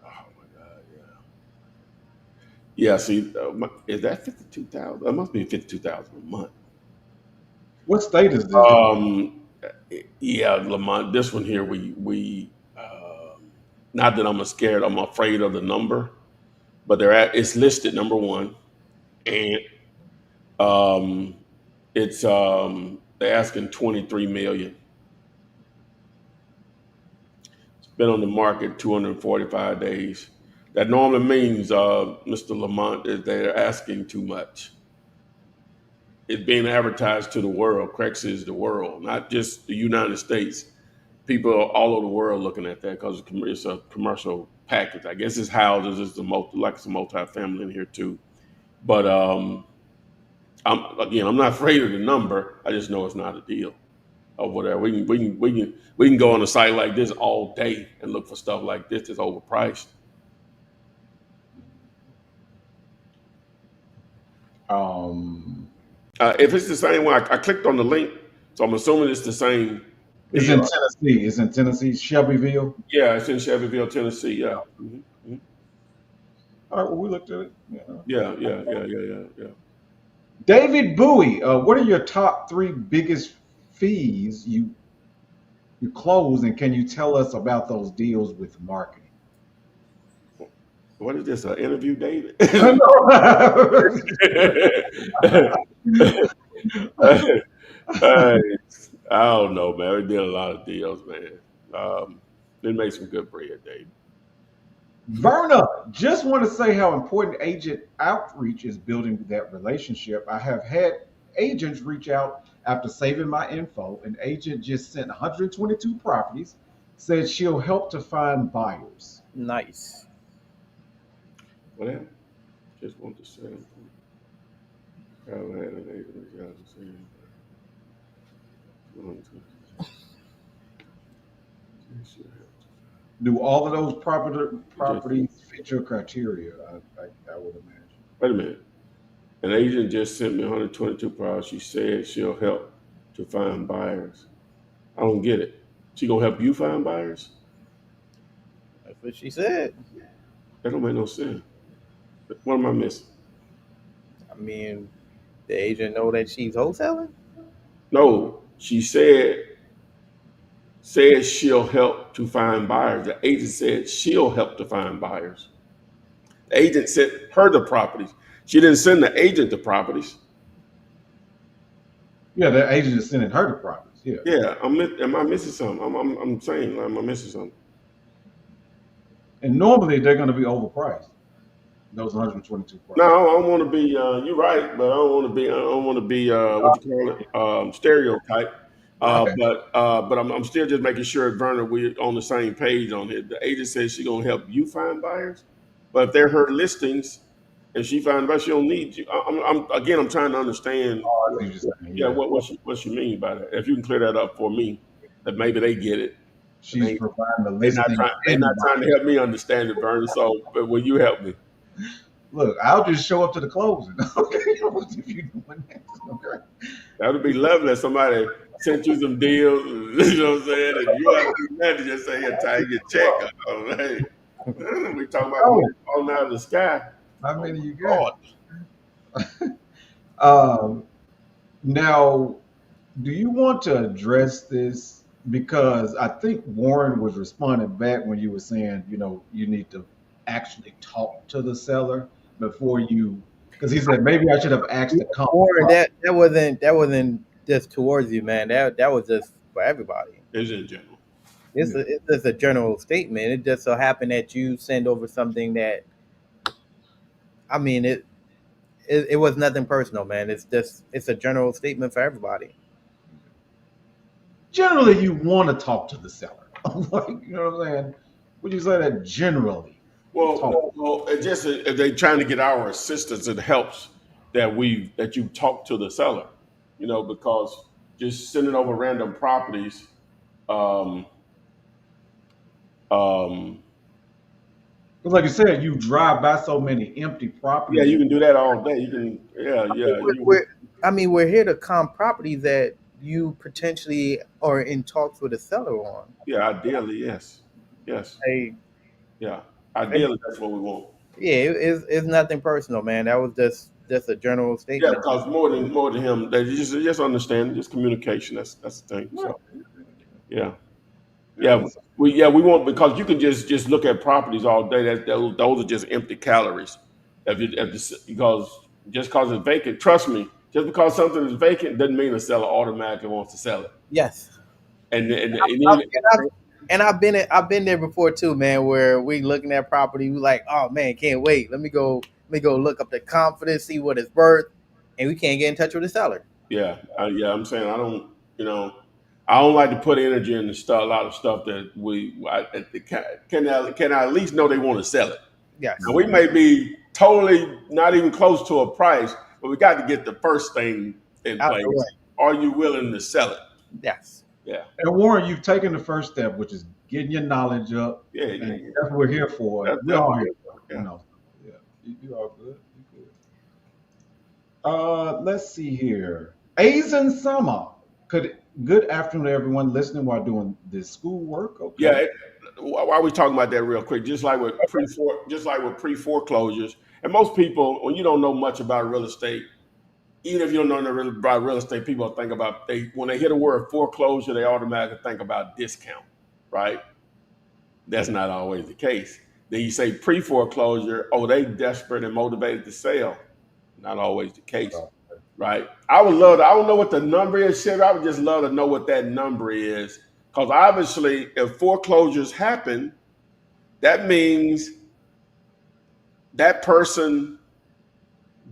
Oh my God, yeah. Yeah. See, is that 52,000? That must be 52,000 a month. what state is this? Um, yeah, Lamont. This one here, we. Not that I'm scared. I'm afraid of the number, but they're at. It's listed number one, and um, it's they're asking 23 million. It's been on the market 245 days. That normally means, Mr. Lamont, that they're asking too much. It's being advertised to the world. Crex is the world, not just the United States. People all over the world looking at that because it's a commercial package. I guess it's houses. It's like it's a multi-family in here too. But I'm not afraid of the number. I just know it's not a deal or whatever. We can go on a site like this all day and look for stuff like this that's overpriced. Um, If it's the same one, I clicked on the link, so I'm assuming it's the same it's in deal. Tennessee. It's in Tennessee, Shelbyville. Yeah, it's in Shelbyville, Tennessee. Yeah. All right, well, we looked at it. Yeah. Yeah. David Bowie, what are your top three biggest fees you close, and can you tell us about those deals with marketing? What is this? An interview, David? Hey, I don't know, man. We did a lot of deals, man. They made some good bread, David. Verna, just want to say how important agent outreach is building that relationship. I have had agents reach out after saving my info. An agent just sent 122 properties, said she'll help to find buyers. Nice. What happened? Just want to say. Haven't had an agent reach out and say, Do all of those properties fit your criteria? I would imagine. wait a minute. An agent just sent me 122 products. She said she'll help to find buyers. I don't get it. She gonna help you find buyers? That's what she said. That don't make no sense. What am I missing? I mean, the agent know that she's wholesaling. No, she said she'll help to find buyers. The agent said she'll help to find buyers. The agent sent her the properties. She didn't send the agent the properties. Yeah, the agent is sending her the properties. Yeah. Yeah, am I missing something? I'm saying, am I missing something? And normally they're going to be overpriced. Those 122 No, properties. I don't want to be. You're right, but I don't want to be. I don't want to be. What you call it? Stereotype. Right. But I'm still just making sure, Verna, we're on the same page on it. The agent says she's gonna help you find buyers, but if they're her listings and she finds buyers, she don't need you. I'm trying to understand. Oh, I see what you're saying. Yeah, Yeah. what she mean by that? If you can clear that up for me, that maybe they get it. But She's providing the they're not listing. trying. They're not trying to help me understand it, Verna. So, but will you help me? Look, I'll just show up to the closing. Okay. If you doing that. Okay. That would be lovely if somebody sent you some deals, you know what I'm saying? And you have to do that to just say, "Here, tie your check." Hey, we talking about money Oh, falling out of the sky. How Oh many my you God. got? Now, do you want to address this? Because I think Warren was responding back when you were saying, you need to actually talk to the seller before you, because he said maybe I should have asked to come. Warren, that wasn't just towards you, man. That was just for everybody. It's in general. It's Yeah. it's just a general statement. It just so happened that you send over something that, I mean, it was nothing personal, man. It's a general statement for everybody. Generally, you want to talk to the seller. Like, you know what I'm saying? Would you say that generally? Talk. Well, it just if they trying to get our assistance, it helps that you talk to the seller, because just sending over random properties, um, um, Because, like you said, you drive by so many empty yeah, properties. you can do that all day. You can, We're, we're here to comp properties that you potentially are in talks with a seller on. yeah, ideally, yes, yes, Hey, yeah, ideally, that's what we want. yeah, it's nothing personal, man. That was just a general Yeah, statement. because more than him, they just understand, just communication. That's the thing. So yeah. Yeah, Yeah, we want because you can just look at properties all day. Those are just empty calories. Because just because it's vacant, trust me, just because something is vacant doesn't mean the seller automatically wants to sell it. Yes, And I've, even, and I've I've been there before too, man. Where we looking at property, we like, oh man, can't wait. Let me go look up the confidence, see what it's worth, and we can't get in touch with the seller. I'm saying I don't like to put energy into a lot of stuff that can I at least know they want to sell it. Now Yes, we may be totally not even close to a price, but we got to get the first thing in out the place. way. Are you willing to sell it? Yes. Yeah, and Warren, you've taken the first step, which is getting your knowledge up, yeah. and that's what we're here for. That's We're all here good. for, Yeah. Yeah, you all good. You good. Let's see here. Asian summer. Good afternoon, everyone listening while doing this schoolwork. Yeah. Okay. Why are we talking about that real quick? Just like with pre foreclosures, and most people, when you don't know much about real estate, even if you don't know nothing about real estate, people think about when they hear the word foreclosure, they automatically think about discount, right? That's not always the case. Then you say pre foreclosure, oh, they desperate and motivated to sell. Not always the case, right? I don't know what the number is, shit. I would just love to know what that number is. Because obviously, if foreclosures happen, that means that person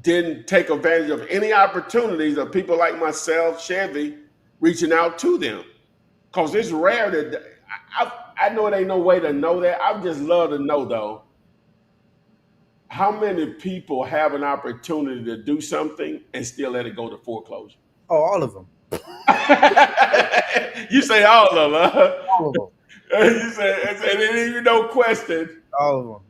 didn't take advantage of any opportunities of people like myself, Chevy, reaching out to them. Because it's rare that I know it ain't no way to know that. I would just love to know, though, how many people have an opportunity to do something and still let it go to foreclosure? Oh, all of them. You say all of them, huh? All of them. You say, and it ain't even no question. All of them.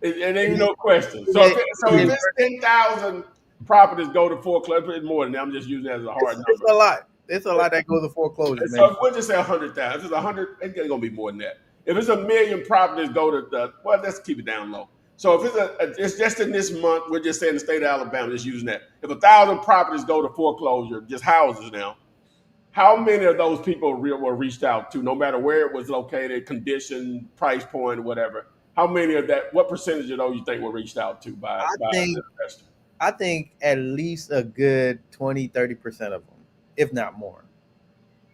It ain't even no question. So It- if it- it's 10,000 properties go to foreclosure, it's more than that. I'm just using that as a hard it's number. a lot. It's a lot that goes to foreclosure, And man. so we'll just say 100,000. If it's 100, it's gonna be more than that. If it's a million properties go to let's keep it down low. So if it's just in this month, we're just saying the state of Alabama, just using that. If 1,000 properties go to foreclosure, just houses now, how many of those people were reached out to, no matter where it was located, condition, price point, whatever? How many of that? What percentage of those you think were reached out to by I an think investor? I think at least a good 20-30% of them, if not more.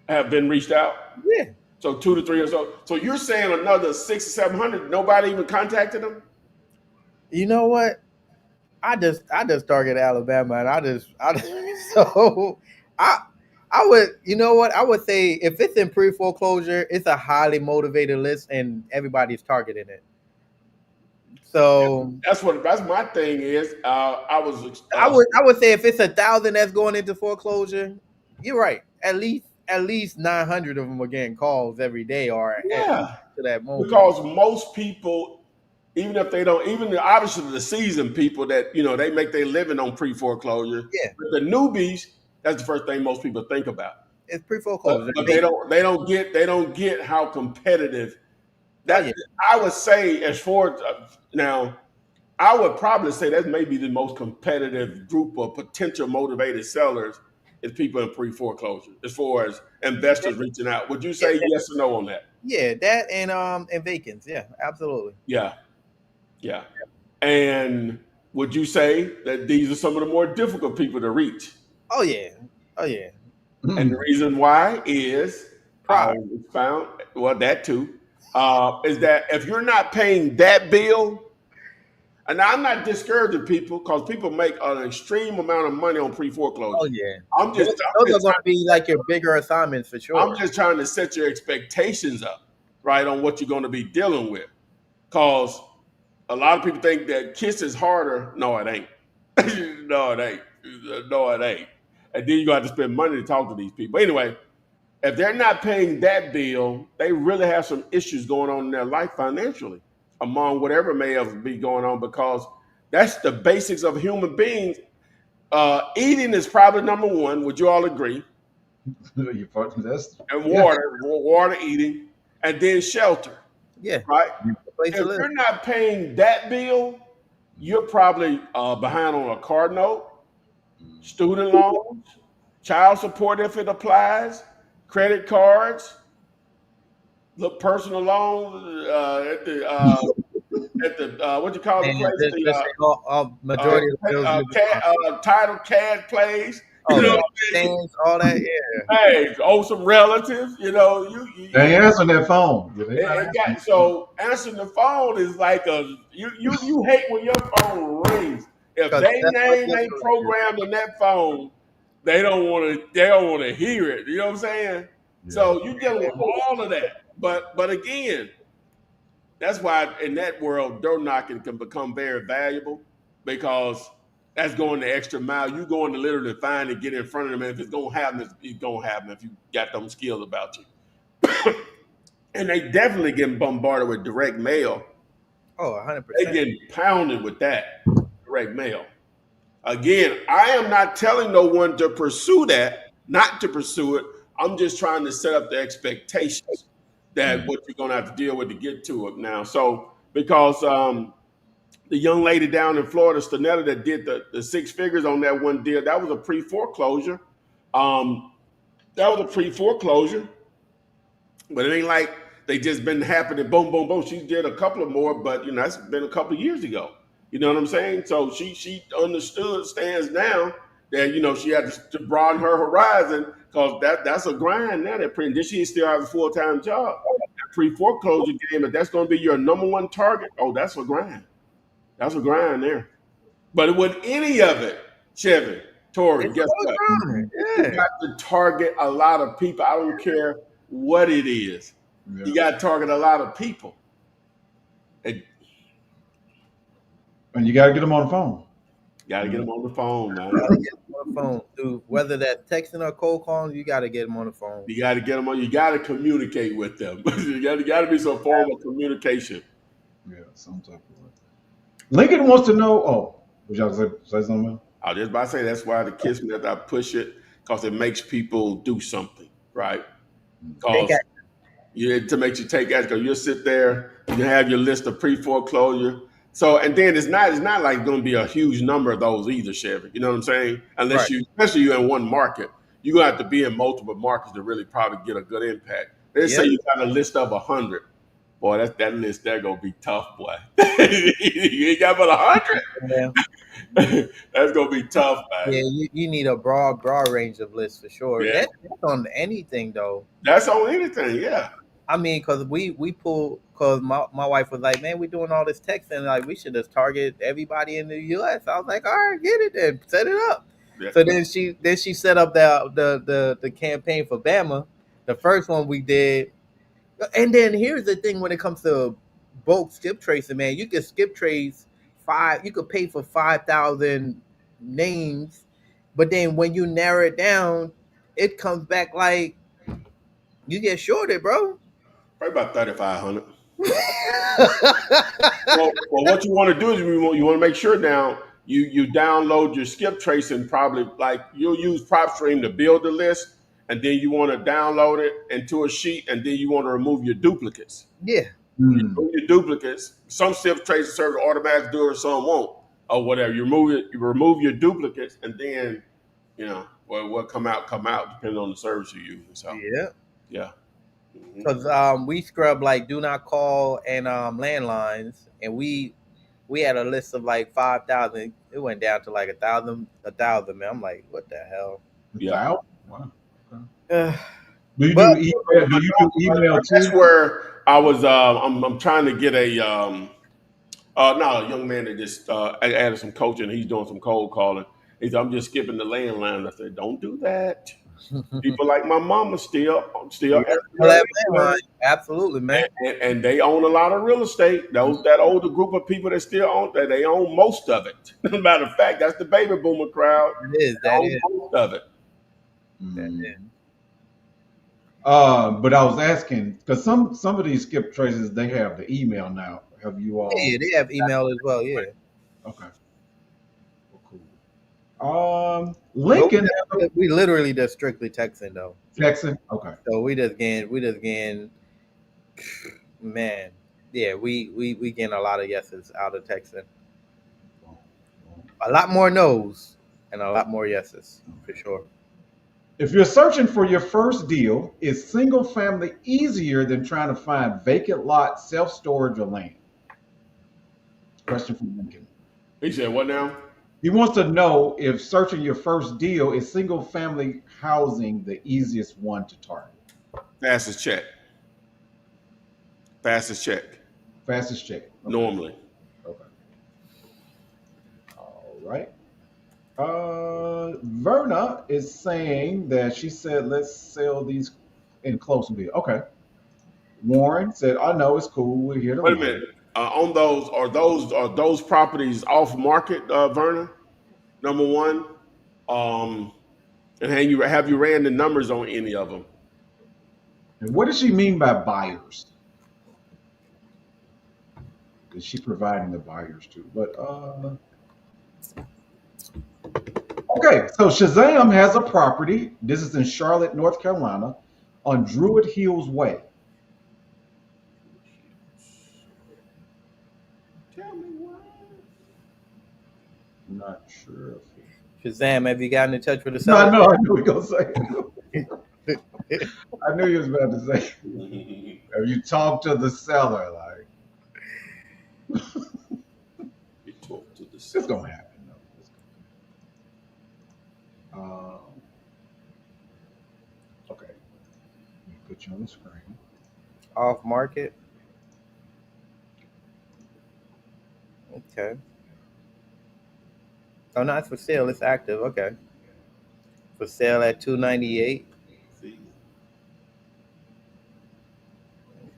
Have been reached out? Yeah. So 2 to 3 or so. So you're saying another 600 or 700, nobody even contacted them? You know what? I just target Alabama, and I just so I I would, you know what, I would say if it's in pre foreclosure, it's a highly motivated list, and everybody's targeting it. So That's my thing is. I would say if it's 1,000 that's going into foreclosure, you're right. At least 900 of them are getting calls every day, or at Yeah, to that moment. because most people, even if they don't, obviously the seasoned people that they make their living on pre foreclosure, Yeah, but the newbies, that's the first thing most people think about. it's pre But foreclosure. but they don't get how competitive Oh that. yeah, I would say as far as now. I would probably say that may be the most competitive group of potential motivated sellers is people in pre-foreclosure as far as investors reaching out. Would you Yeah, say yes or no on that? yeah, that and vacants. Yeah, absolutely. Yeah, yeah. And would you say that these are some of the more difficult people to reach? Oh yeah, oh yeah. And the reason why is I Pride. found, well, that too, is that if you're not paying that bill, and I'm not discouraging people because people make an extreme amount of money on Oh pre-foreclosure. yeah. I'm Those, just, I'm those are just, going to be like your bigger assignments for I'm sure. just trying to set your expectations up, right, on what you're going to be dealing with. Because a lot of people think that Kiss is harder. No, it ain't. No, it ain't. No, it ain't. And then you got to spend money to talk to these people. Anyway, if they're not paying that bill, they really have some issues going on in their life financially, among whatever may have be going on, because that's the basics of human beings. Eating is probably number one. Would you all agree? That's And yeah. water, eating, and then shelter, Yeah, right? a place to If live. you're not paying that bill, you're probably behind on a car note, student loans, child support if it applies, credit cards, the personal loans at the what you call the And place, the just say all majority of the bills you'll be on. title CAD plays. You Oh know yeah, what I mean? things, all that. Yeah. Hey, owe some relatives. You know, They ain't answering that phone. Yeah, they not it answering got so answering the phone is like you hate when your phone rings. If Because they that's what name gets ain't you. programmed in that phone, they don't want to hear it. You know what I'm saying? yeah. So you dealing with all of that. But again, that's why in that world, door knocking can become very valuable because that's going the extra mile. You going to literally find and get in front of them. And if it's gonna happen, it's gonna happen if you got them skills about you. And they definitely getting bombarded with direct mail. Oh, They 100%. getting pounded with that direct mail. Again, I am not telling no one to pursue that, not to pursue it. I'm just trying to set up the expectations that Mm. what you're gonna have to deal with to get to it now. So because the young lady down in Florida, Stanetta, that did the six figures on that one deal, that was a pre-foreclosure. Um, that was a pre-foreclosure. But it ain't like they just been happening, boom, boom, boom. She did a couple of more, but that's been a couple of years ago. You know what I'm saying? So she understood, stands now that she had to broaden her horizon because that's a grind now. That pre, and then she still has a full time job. That pre foreclosure game, if that's going to be your number one target, oh, that's a grind. That's a grind there. But with any of it, Chevy, Tori, It's guess all what? around. You Yeah. got to target a lot of people. I don't care what it is. Yeah. You got to target a lot of people. And And you got to get them on the phone. you got to get Yeah. them on the phone, man. Gotta get them on the phone, dude. Whether that's texting or cold calling, you got to get them on the phone. You got to get them on. You got to communicate with them. you got to be some form of communication. Yeah, some type of way. Lincoln wants to know. Oh, would y'all say something? I was just about to say that's why the kiss method I push it because it makes people do something, right? Take Because to make you take action. Because you'll sit there, you have your list of pre-foreclosure. So and then it's not like going to be a huge number of those either, Chevy. You know what I'm saying? Right. Especially you in one market, you're gonna have to be in multiple markets to really probably get a good impact. Let's say Yep. you got a list of 100. Boy, that list there gonna be tough, boy. You ain't got but 100. Yeah. That's gonna be tough, man. Yeah, you need a broad range of lists for sure. Yeah, That's on anything though. that's on anything. Yeah, I mean, because we pull, because my wife was like, man, we doing all this texting, like we should just target everybody in the U.S. I was like, all right, get it then, set it up. yeah. So then she set up the campaign for Bama, the first one we did, and then here's the thing when it comes to bulk skip tracing, man, you can skip trace you could pay for 5,000 names, but then when you narrow it down, it comes back like you get shorted, bro. Probably about 3,500. Well, what you want to do is you want to make sure now you download your skip trace and probably like you'll use PropStream to build the list, and then you want to download it into a sheet, and then you want to remove your duplicates. Yeah. Mm. Remove your duplicates. Some still trades and service automatic do it, some won't, or whatever. You remove your duplicates, and then what come out, depending on the service you're using. So Yeah. yeah. Mhm. Because we scrub like do not call and landlines, and we had a list of like 5,000. It went down to like a thousand. Man, I'm like, what the hell? Yeah. Wow. Okay. Uh, Do you but do email? Do you do email That's too? where I was. I'm trying to get a. No, a young man that just I added some coaching. He's doing some cold calling. He said, "I'm just skipping the landline." I said, "Don't do that." People like my mama still yeah, answer call their that landline. landline. Absolutely, man. And they own a lot of real estate. That older group of people that still own that, they own most of it. Matter of fact, that's the baby boomer crowd. That is. They That own is. most of it. That Mm. is. But I was asking because some of these skip traces they have the email now. Have you all? Yeah, they have email as well. Yeah. Okay. Well, cool. But Lincoln we literally just strictly texting though. Jackson. Okay. So we just getting man. Yeah, we getting a lot of yeses out of texting. A lot more no's and a lot more yeses for sure. If you're searching for your first deal, is single family easier than trying to find vacant lot, self storage, or land? Question from Lincoln. He said, "What now?" He wants to know if searching your first deal is single family housing the easiest one to target. Fastest check. Fastest check. Fastest check. Okay. Normally. Okay. All right. Verna is saying that she said, let's sell these in closing bid. Okay. Warren said, I know it's cool. We're here to Wait a learn. minute. On those are those properties off market, Verna? Number one. And have you ran the numbers on any of them? And what does she mean by buyers? Is she providing the buyers too? But okay, so Shazam has a property. This is in Charlotte, North Carolina, on Druid Hills Way. Tell me why. I'm not sure if Shazam, have you gotten in touch with the no, seller? no, I knew he was gonna say it. I knew he was about to say, have you talked to the seller? Like, You talk to the it's seller. gonna happen. No. Okay. Let me put you on the screen. Off market. Okay. Oh, no, it's for sale. It's active. Okay. For sale at $298. See,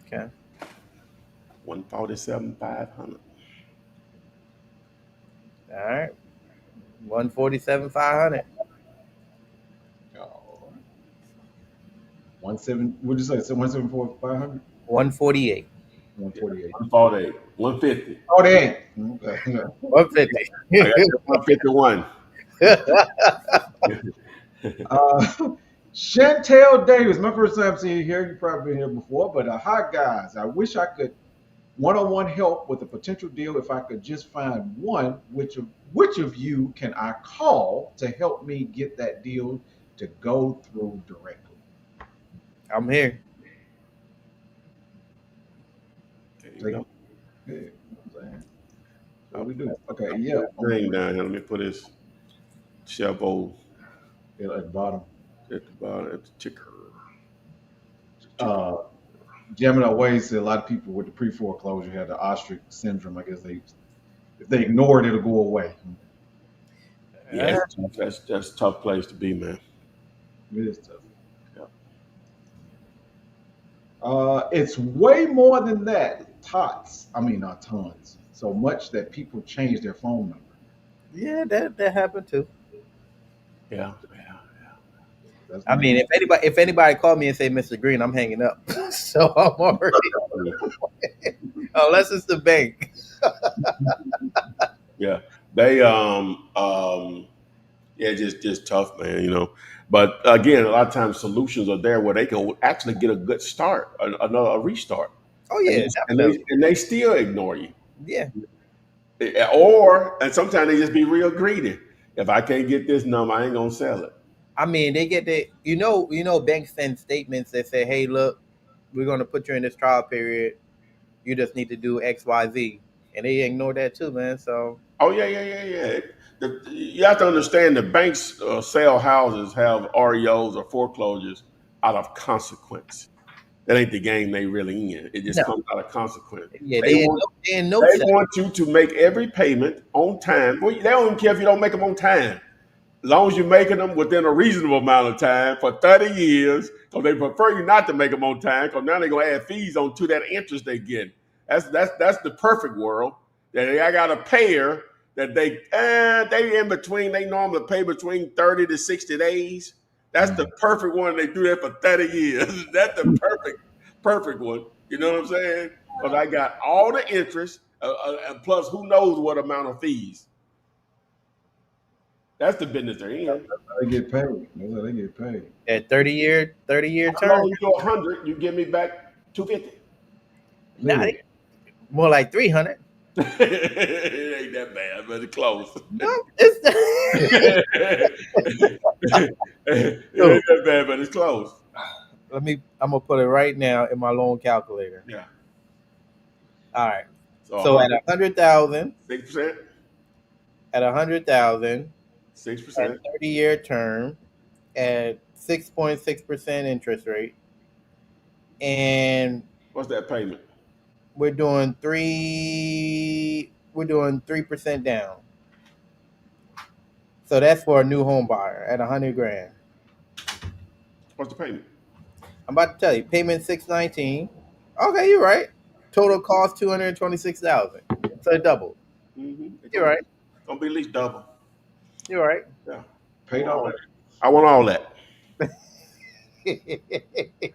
Okay. 147,500. All right. 147,500. Oh, 17. What'd you say? So 174, 500, 148. 148. 148, 150. Oh, they ain't. Okay. 150. I got 151. Chantel Davis, my first time seeing you here. You've probably been here before, but hi guys. I wish I could one-on-one help with a potential deal. If I could just find one, which of you can I call to help me get that deal to go through directly? I'm here. There you go. Yeah, what we do? Okay, yeah. Ring down here. Let me put his shovel Yeah, at the bottom. at the bottom at the ticker. Gemini Way said a lot of people with the pre-foreclosure had the ostrich syndrome. I guess if they ignore it, it'll go away. Yeah, that's a tough place to be, man. It is tough. Yeah. It's way more than that. Not tons. So much that people change their phone number. Yeah, that happened too. Yeah. That's I mean, if anybody called me and say Mr. Green, I'm hanging up. So I'm already unless it's the bank. Yeah. They yeah, just tough, man, you know. But again, a lot of times solutions are there where they can actually get a good start, a restart. Oh yeah, definitely. And they still ignore you. Yeah. Or and sometimes they just be real greedy. If I can't get this number, I ain't gonna sell it. I mean, they get the banks send statements that say, "Hey, look, we're going to put you in this trial period. You just need to do X, Y, Z," and they ignore that too, man. So Oh yeah. You have to understand the banks sell houses, have REOs or foreclosures out of consequence. That ain't the game they really in. It just no, comes out of consequence. yeah, They want they in they notes. want you to make every payment on time. Well, they don't even care if you don't make them on time. As long as you're making them within a reasonable amount of time for 30 years, because they prefer you not to make them on time, because now they're gonna add fees on to that interest they get. That's the perfect world. That I got a payer that they in between. They normally pay between 30 to 60 days. That's the perfect one. They do that for 30 years. That's the perfect one. You know what I'm saying? Because I got all the interest, and plus who knows what amount of fees. That's the business they're in. How they get paid. That's how they get paid. At 30-year How long term. you do 100? You give me back 250. Nah, Ooh. more like 300. It ain't that bad, but it's close. No, it's It ain't that bad, but it's close. I'm gonna put it right now in my loan calculator. Yeah. All right. So So at 100, 100,000, 6%, at 100,000, at 6%. 30-year term, at 6.6% interest rate, and What's that payment? we're doing 3% down. So that's for a new home buyer at 100 grand. What's the payment? I'm about to tell you, payment 619. Okay, you're right. Total cost 226,000. So it doubled. It's You're right. gonna be at least double. You're right. Yeah. I Paid want all off. that. I want all that.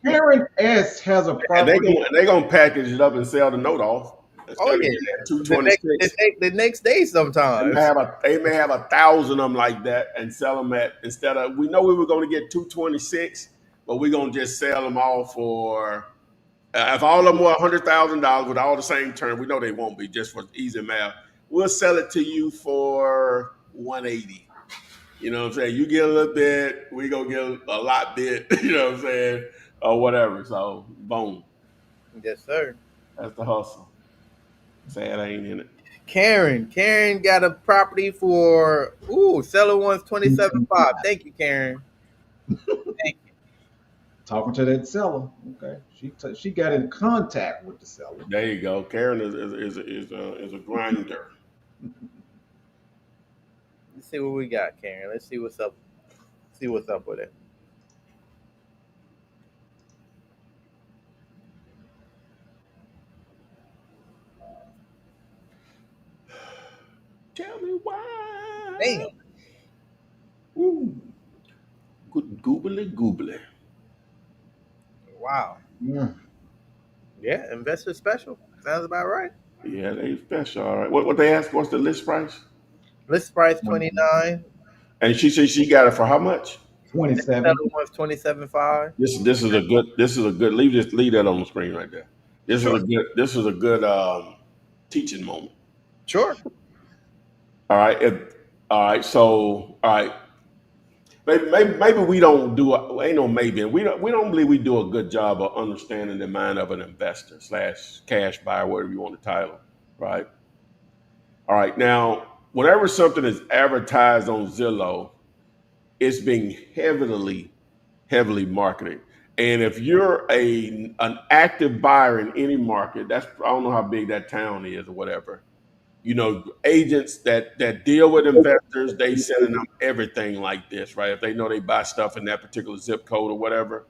Karen S has a And property. they gonna package it up and sell the note off Oh instead of yeah. getting that The next 226. the next day sometimes. They may have 1,000 of them like that and sell them at instead of we know we were going to get 226, but we're going to just sell them all for if all of them were $100,000 with all the same term, we know they won't be just for easy math. We'll sell it to you for 180. You know what I'm saying? You get a little bit, we gonna get a lot bit. You know what I'm saying, or whatever. So boom, Yes, sir. that's the hustle. Sad I ain't in it. Karen got a property for seller wants 27.5. Thank you, Karen. Thank you. Talking to that seller. Okay, she got in contact with the seller. There you go. Karen is a grinder. Let's see what we got, Karen. Let's see what's up. See what's up with it. Tell me why. Damn. Ooh. Good goobly. Wow. Mm. Yeah, investor special. Sounds about right. Yeah, they special. All right. What they ask? What's the list price? List price 29. And she said she got it for how much? 27. Seller wants 27.5. This is a good leave that on the screen right there. Sure. This is a good teaching moment. Sure. All right. All right. So all right. Maybe we don't do ain't no maybe we don't believe we do a good job of understanding the mind of an investor slash cash buyer, whatever you want to title, right? All right, now whenever something is advertised on Zillow, it's being heavily marketed. And if you're an active buyer in any market, that's I don't know how big that town is or whatever. You know, agents that deal with investors, they sending them everything like this, right? If they know they buy stuff in that particular zip code or whatever.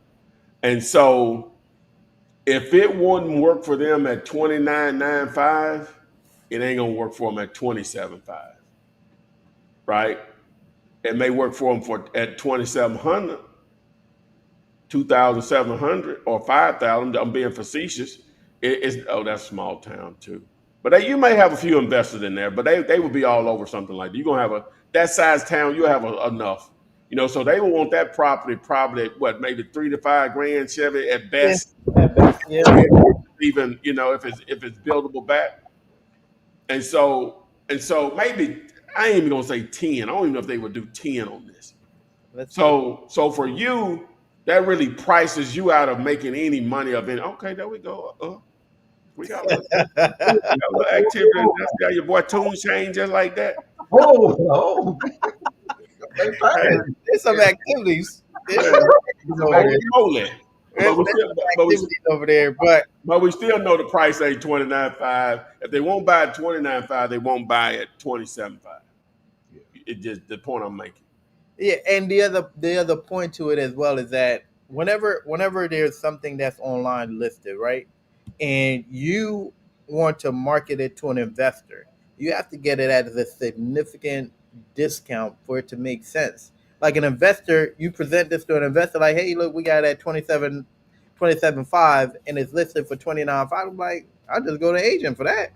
And so if it wouldn't work for them at 29.95, it ain't gonna work for them at 27.5, right? It may work for them at 2,700, 2,700 or 5,000. I'm being facetious. That's small town too. But you may have a few investors in there, but they would be all over something like that. You're gonna have that size town. You have enough. So they will want that property probably at what, maybe 3 to 5 grand, Chevy at Yeah, best. at best, yeah. Even if it's buildable back, and so maybe I ain't even gonna say 10. I don't even know if they would do 10 on this. Let's see. So for you, that really prices you out of making any money of it. Okay, there we go. We got a little activity. That's got your boy Toon Shane just like that. Oh, they Hey, fine. There's some activities. There's yeah, some activities over holy there. moly. But we There's still, some but we, activities over there. but we still know the price ain't 29.5. If they won't buy at 29.5, they won't buy at 27.5. It just the point I'm making. Yeah, and the other point to it as well is that whenever there's something that's online listed, right, and you want to market it to an investor, you have to get it at a significant discount for it to make sense. Like an investor, you present this to an investor like, hey, look, we got it at 27.5 and it's listed for 29.5. I'm like, I'll just go to agent for that.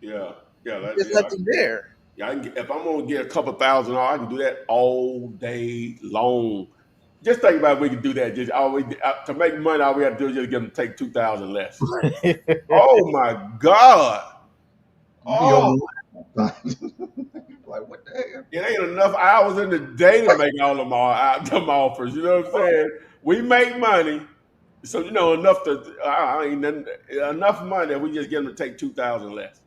Yeah, yeah, There's nothing there. yeah. If I'm gonna get a couple thousand, I can do that all day long. Just think about if we could do that. Just always to make money. All we have to do is just get them to take 2,000 less. Oh my God! You be on Oh, like, what the hell? it ain't enough hours in the day to make all them offers. You know what I'm saying? We make money, so enough to I ain't enough money. We just get them to take 2,000 less.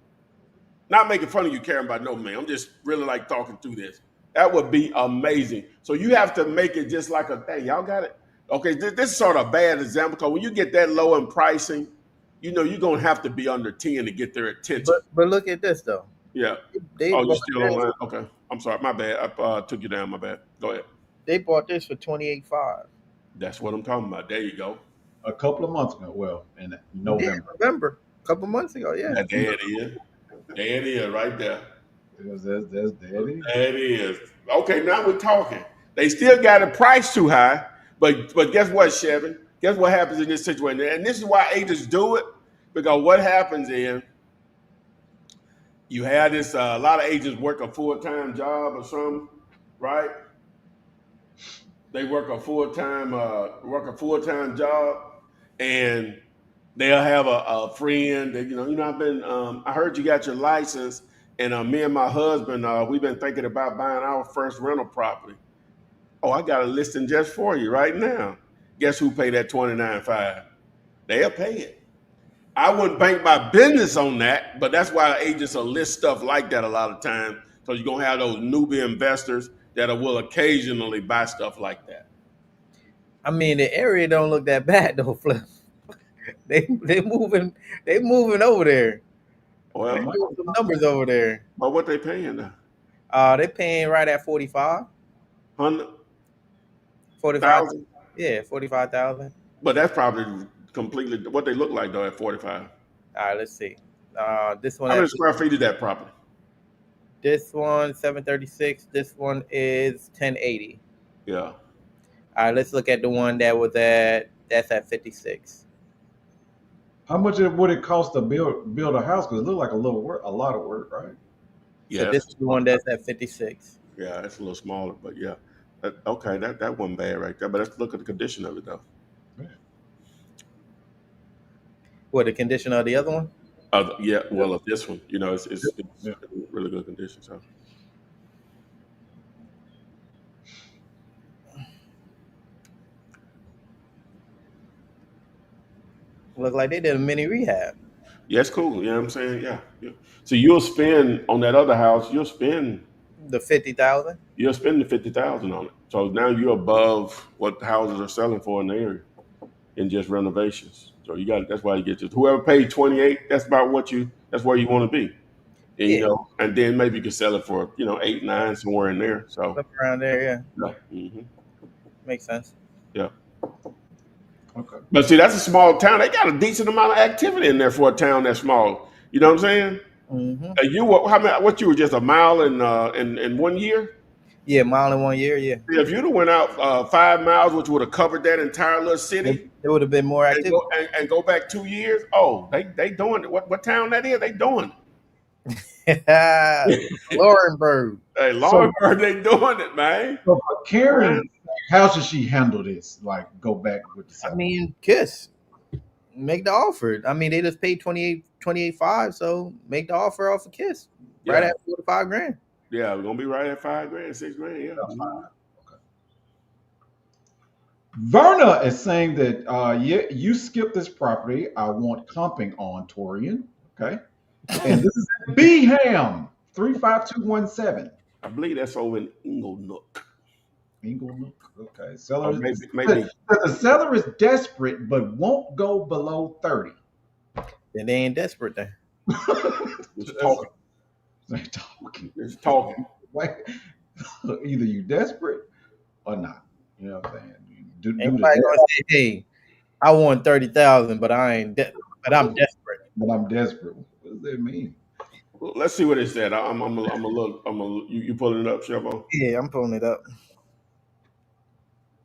Not making fun of you, caring about no man. I'm just really like talking through this. That would be amazing. So you have to make it just like a thing. Y'all got it? Okay, this is sort of a bad example because when you get that low in pricing, you're gonna have to be under 10 to get their attention. But look at this though. Yeah. They Oh, you bought still this, online? Okay. I'm sorry. My bad. I took you down. My bad. Go ahead. they bought this for 28.5. That's what I'm talking about. There you go. A couple of months ago, well, in Yeah, November. November, a couple months ago. Yeah. There it is. There it is right there. There's daddy. There it is. Okay, now we're talking. They still got a price too high, but guess what, Chevy? Guess what happens in this situation? And this is why agents do it, because what happens is you have this a lot of agents work a full-time job or something, right? They work a full-time job, and they'll have a friend that I've been I heard you got your license, and me and my husband we've been thinking about buying our first rental property. Oh, I got a listing just for you right now. Guess who paid that 29.5? They'll pay it. I wouldn't bank my business on that, but that's why agents will list stuff like that a lot of times. So you're gonna have those newbie investors that will occasionally buy stuff like that. I mean, the area don't look that bad though, Flip. They moving over there. They Well, doing some numbers over there. but what they paying now? They paying right at 45, 100,000. 45. Yeah, 45,000. But that's probably completely what they look like though at 45. All right, let's see. This one How many at square feet is that property? this one 736. This one is 1080. Yeah. All right, let's look at the one that's at 56. How much would it cost to build a house? Because it looked like a lot of work, right? Yeah. So this is the one that's at 56. Yeah, it's a little smaller, but yeah. Okay, that wasn't bad right there. But let's look at the condition of it though. What the condition of the other one? Yeah, well, of this one, it's Yeah. in really good condition. So Look like they did a mini rehab. yeah, it's cool. You know what I'm saying? Yeah, yeah. So you'll spend on that other house. The 50,000. You'll spend the 50,000 on it. So now you're above what the houses are selling for in the area in just renovations. So that's why you get whoever paid 28. That's where you want to be. And, Yeah, and then maybe you can sell it for 8, 9 somewhere in there. So up around there. Yeah, yeah. makes sense. Yeah. Okay. But see, that's a small town. They got a decent amount of activity in there for a town that small. You know what I'm saying? Mm-hmm. What you were just a mile in 1 year? Yeah, mile in 1 year. Yeah, If you'd have went out 5 miles, which would have covered that entire little city, there would have been more and activity. go back 2 years. Oh, they doing it. What town that is? They doing it. Laurenburg. Hey, So, Lord, they doing it, man. so for Karen, how should she handle this? Like, go back with the I seller. mean, Kiss. Make the offer. I mean, they just paid 28.5, so make the offer off of Kiss. Right Yeah, at 45 grand. yeah, we're gonna be right at 5 grand, 6 grand. Yeah. Okay. Verna is saying that, yeah, you skipped this property. I want comping on Torian. Okay. And this is at Beham, 35217. I believe that's over in Inglenook. Inglenook. Okay. Or Seller maybe the seller is desperate but won't go below 30. Then they ain't desperate then. it's talking. That's talking. It's talking. Like, either you desperate or not. You know what I'm saying? Do Anybody the gonna say, "Hey, I want 30,000, but I ain't, but I'm desperate." but I'm desperate. What does that mean? Well, let's see what it said. I'm a look. You pulling it up, Chevon? Yeah, I'm pulling it up.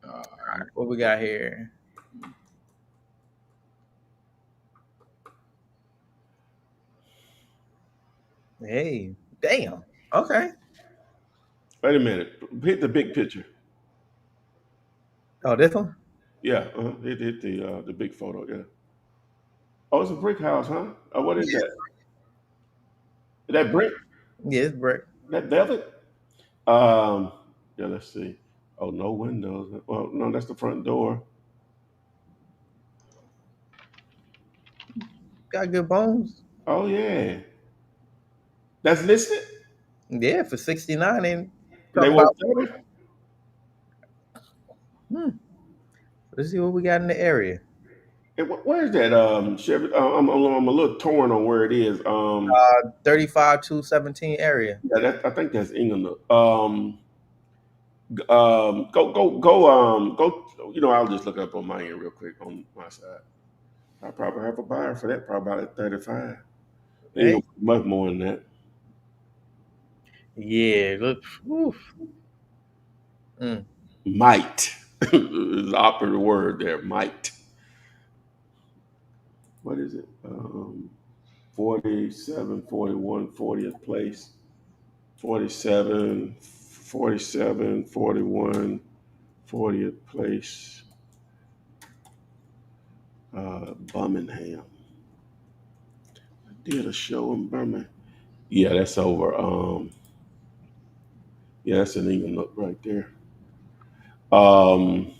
Uh, What we got here? Hey, damn. Okay. Wait a minute. Hit the big picture. Oh, this one? Yeah, hit the big photo. Yeah. Oh, it's a brick house, huh? Oh, what is that? Is that brick? Yeah, it's brick. That velvet? Yeah. Let's see. Oh, no windows. Well, no, that's the front door. Got good bones. Oh yeah, that's listed. Yeah, for 69 and They talking want about. 30. Let's see what we got in the area. Hey, where's that? Chevy. I'm a little torn on where it is. 35 to 17 area. Yeah, I think that's England. Go. You know, I'll just look up on my end real quick on my side. I probably have a buyer for that. Probably about at 35. Ain't Hey, gonna be much more than that. yeah, look. Oof. Mm. Might is the operative word there. Might. What is it? 47, 41, 40th place. 47, 47, 41, 40th place. Birmingham. I did a show in Birmingham. Yeah, that's over. Yeah, that's an England right there. Um,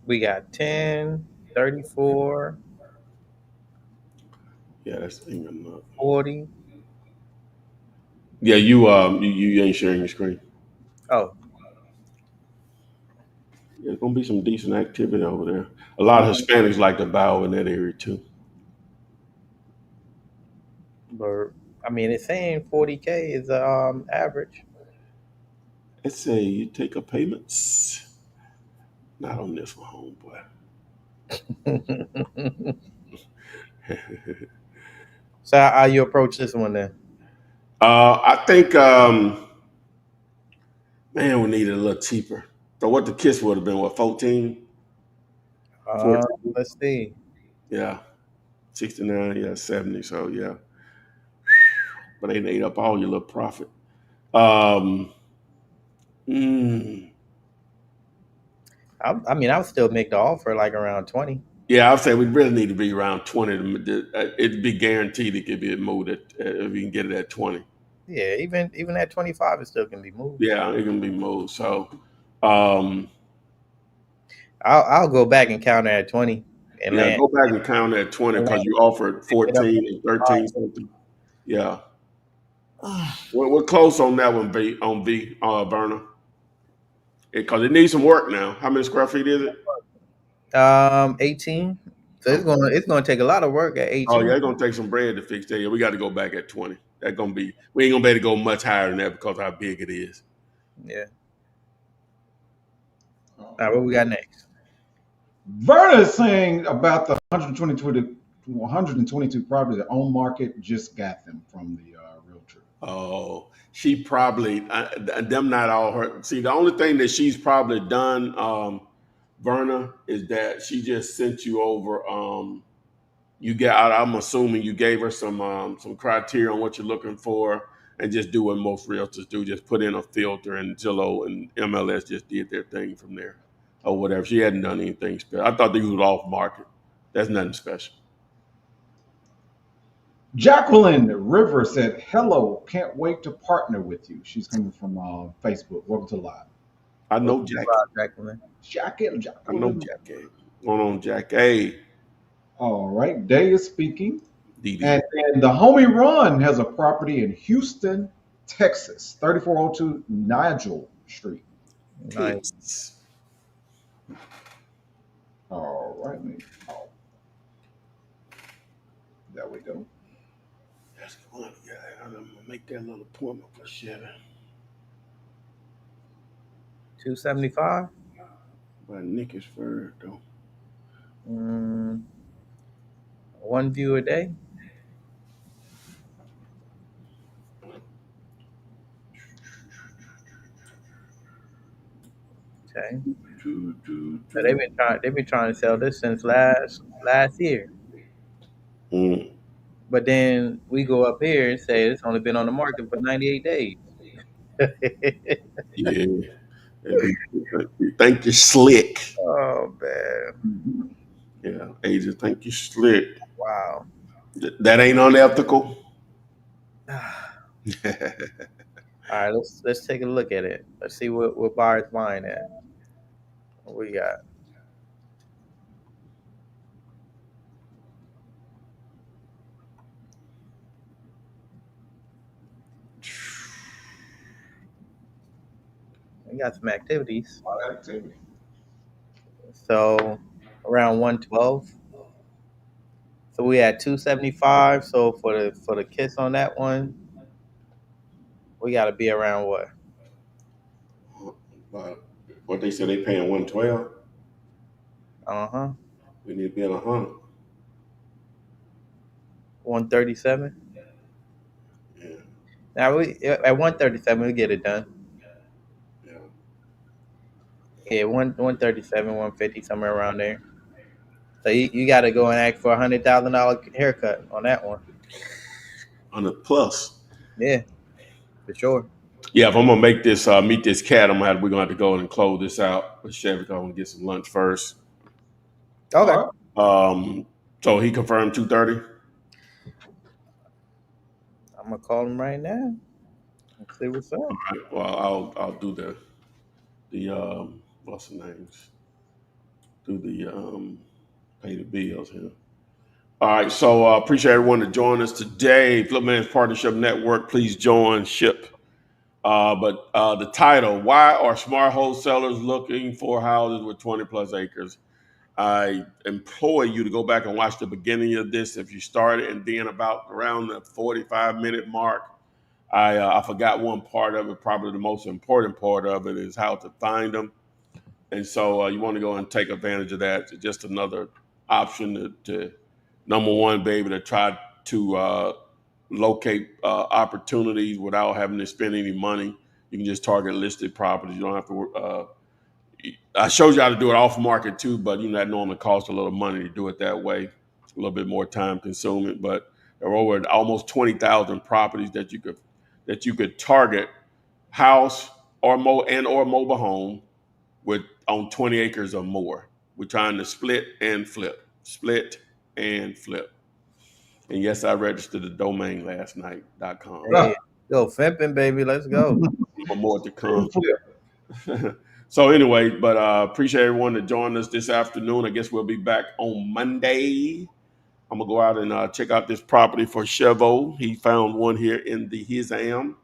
We got 10, 34, yeah, that's England. 40. Yeah, you ain't sharing your screen. Oh, Yeah, there's gonna be some decent activity over there. A lot of Hispanics like to bow in that area too. but I mean, it's saying 40K is average. Let's say you take a payments. Not on this one, homeboy. So how you approach this one then? I think, man, we need it a little cheaper. So what the kiss would have been, what, 14? 14? Let's see. Yeah. 69, yeah, 70. So, yeah. But they ate up all your little profit. Um, mm, I mean, I would still make the offer like around 20. yeah, I'd say we really need to be around 20. It'd be guaranteed it could be moved if you can get it at 20. Yeah, even at 25, it still can be moved. Yeah, it can be moved. So, um, I'll go back and counter at 20 and yeah, land. go back and count at 20 And because land you offered it up 14 and 13 something. Yeah. We're close on that one, Burner. Because it needs some work now. How many square feet is it? 18. So Okay. it's gonna take a lot of work at Oh, 18. yeah, it's going to take some bread to fix that. Yeah, we got to go back at 20. That's going to be, we ain't going to be able to go much higher than that because of how big it is. Yeah. All right, what we got next? Verna is saying about the 122 properties that on market, just got them from the realtor. Oh, she probably, them not all her. See, the only thing that she's probably done, Verna, is that she just sent you over I'm assuming you gave her some criteria on what you're looking for, and just do what most realtors do, just put in a filter, and Zillow and MLS just did their thing from there, or whatever. She hadn't done anything special. I thought these was off market. That's nothing special. Jacqueline River said, "Hello, can't wait to partner with you." She's coming from Facebook. Welcome to live. I What's know Jack. about Jacqueline? I know Jacqueline. Jack. Going on, Jack. Hey, All right, Day is speaking. DD. And the homie Ron has a property in Houston, Texas, 3402 Nigel Street. Nice. Texas. All right, oh, there we go. That's fun. Yeah, I'm gonna make that little appointment for Chevy. 275. But Nick is first though. One view a day. Okay. So they've been trying to sell this since last year. Mm. But then we go up here and say it's only been on the market for 98 days. Yeah. Thank you, Slick. Oh man. Yeah, agent, thank you, Slick. Wow. That ain't unethical. All right, let's take a look at it. Let's see what buyers buying at. What we got? We got some activities. A lot of activity. So around 112. So we had 275. So for the kiss on that one, we got to be around what? What they said they paying 112. We need to be at 100. 137. Yeah. Now we at 137 we get it done. Yeah. Yeah, 137, 150, somewhere around there. So you got to go and ask for $100,000 haircut on that one. 100 plus. Yeah, for sure. Yeah, if I'm gonna make this meet this cat, we're gonna have to go and close this out with Chevy. I'm gonna get some lunch first. Okay. All right. So he confirmed 2:30. I'm gonna call him right now. Let's see what's up. All right. Well, I'll do the what's the names? Do the pay the bills here. All right. So appreciate everyone to join us today. Flipman's Partnership Network. Please join SHIP. But the title: Why are smart wholesalers looking for houses with 20 plus acres? I implore you to go back and watch the beginning of this if you started, and then about around the 45-minute mark, I forgot one part of it. Probably the most important part of it is how to find them. And so you want to go and take advantage of that. It's just another option to number one, be able to try to locate opportunities without having to spend any money. You can just target listed properties. You don't have to. I showed you how to do it off market too, but that normally costs a little money to do it that way. A little bit more time consuming, but there are over almost 20,000 properties that you could target house or mobile home with on 20 acres or more. We're trying to split and flip. And yes, I registered the domain last night.com. Hey, go Fimpin', baby. Let's go. For more to come. So anyway, but appreciate everyone to join us this afternoon. I guess we'll be back on Monday. I'm gonna go out and check out this property for Chevo. He found one here in the his am.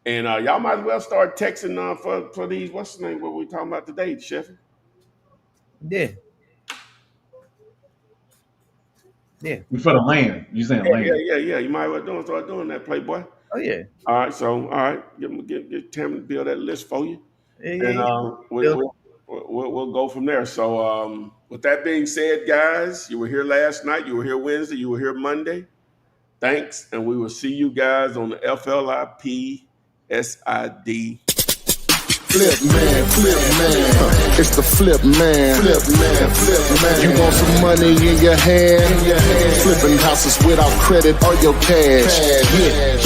And y'all might as well start texting for these. What's the name? What we talking about today, Chef? Yeah. Yeah. For the land. You saying land? Yeah. You might as well start doing that, Playboy. Oh yeah. All right. So get Tim to build that list for you, and we'll go from there. So with that being said, guys, you were here last night. You were here Wednesday. You were here Monday. Thanks, and we will see you guys on the FLIP SID flip man, flip man. It's the flip man, flip man, flip man. You want some money in your hand? Flipping houses without credit or your cash. Yeah.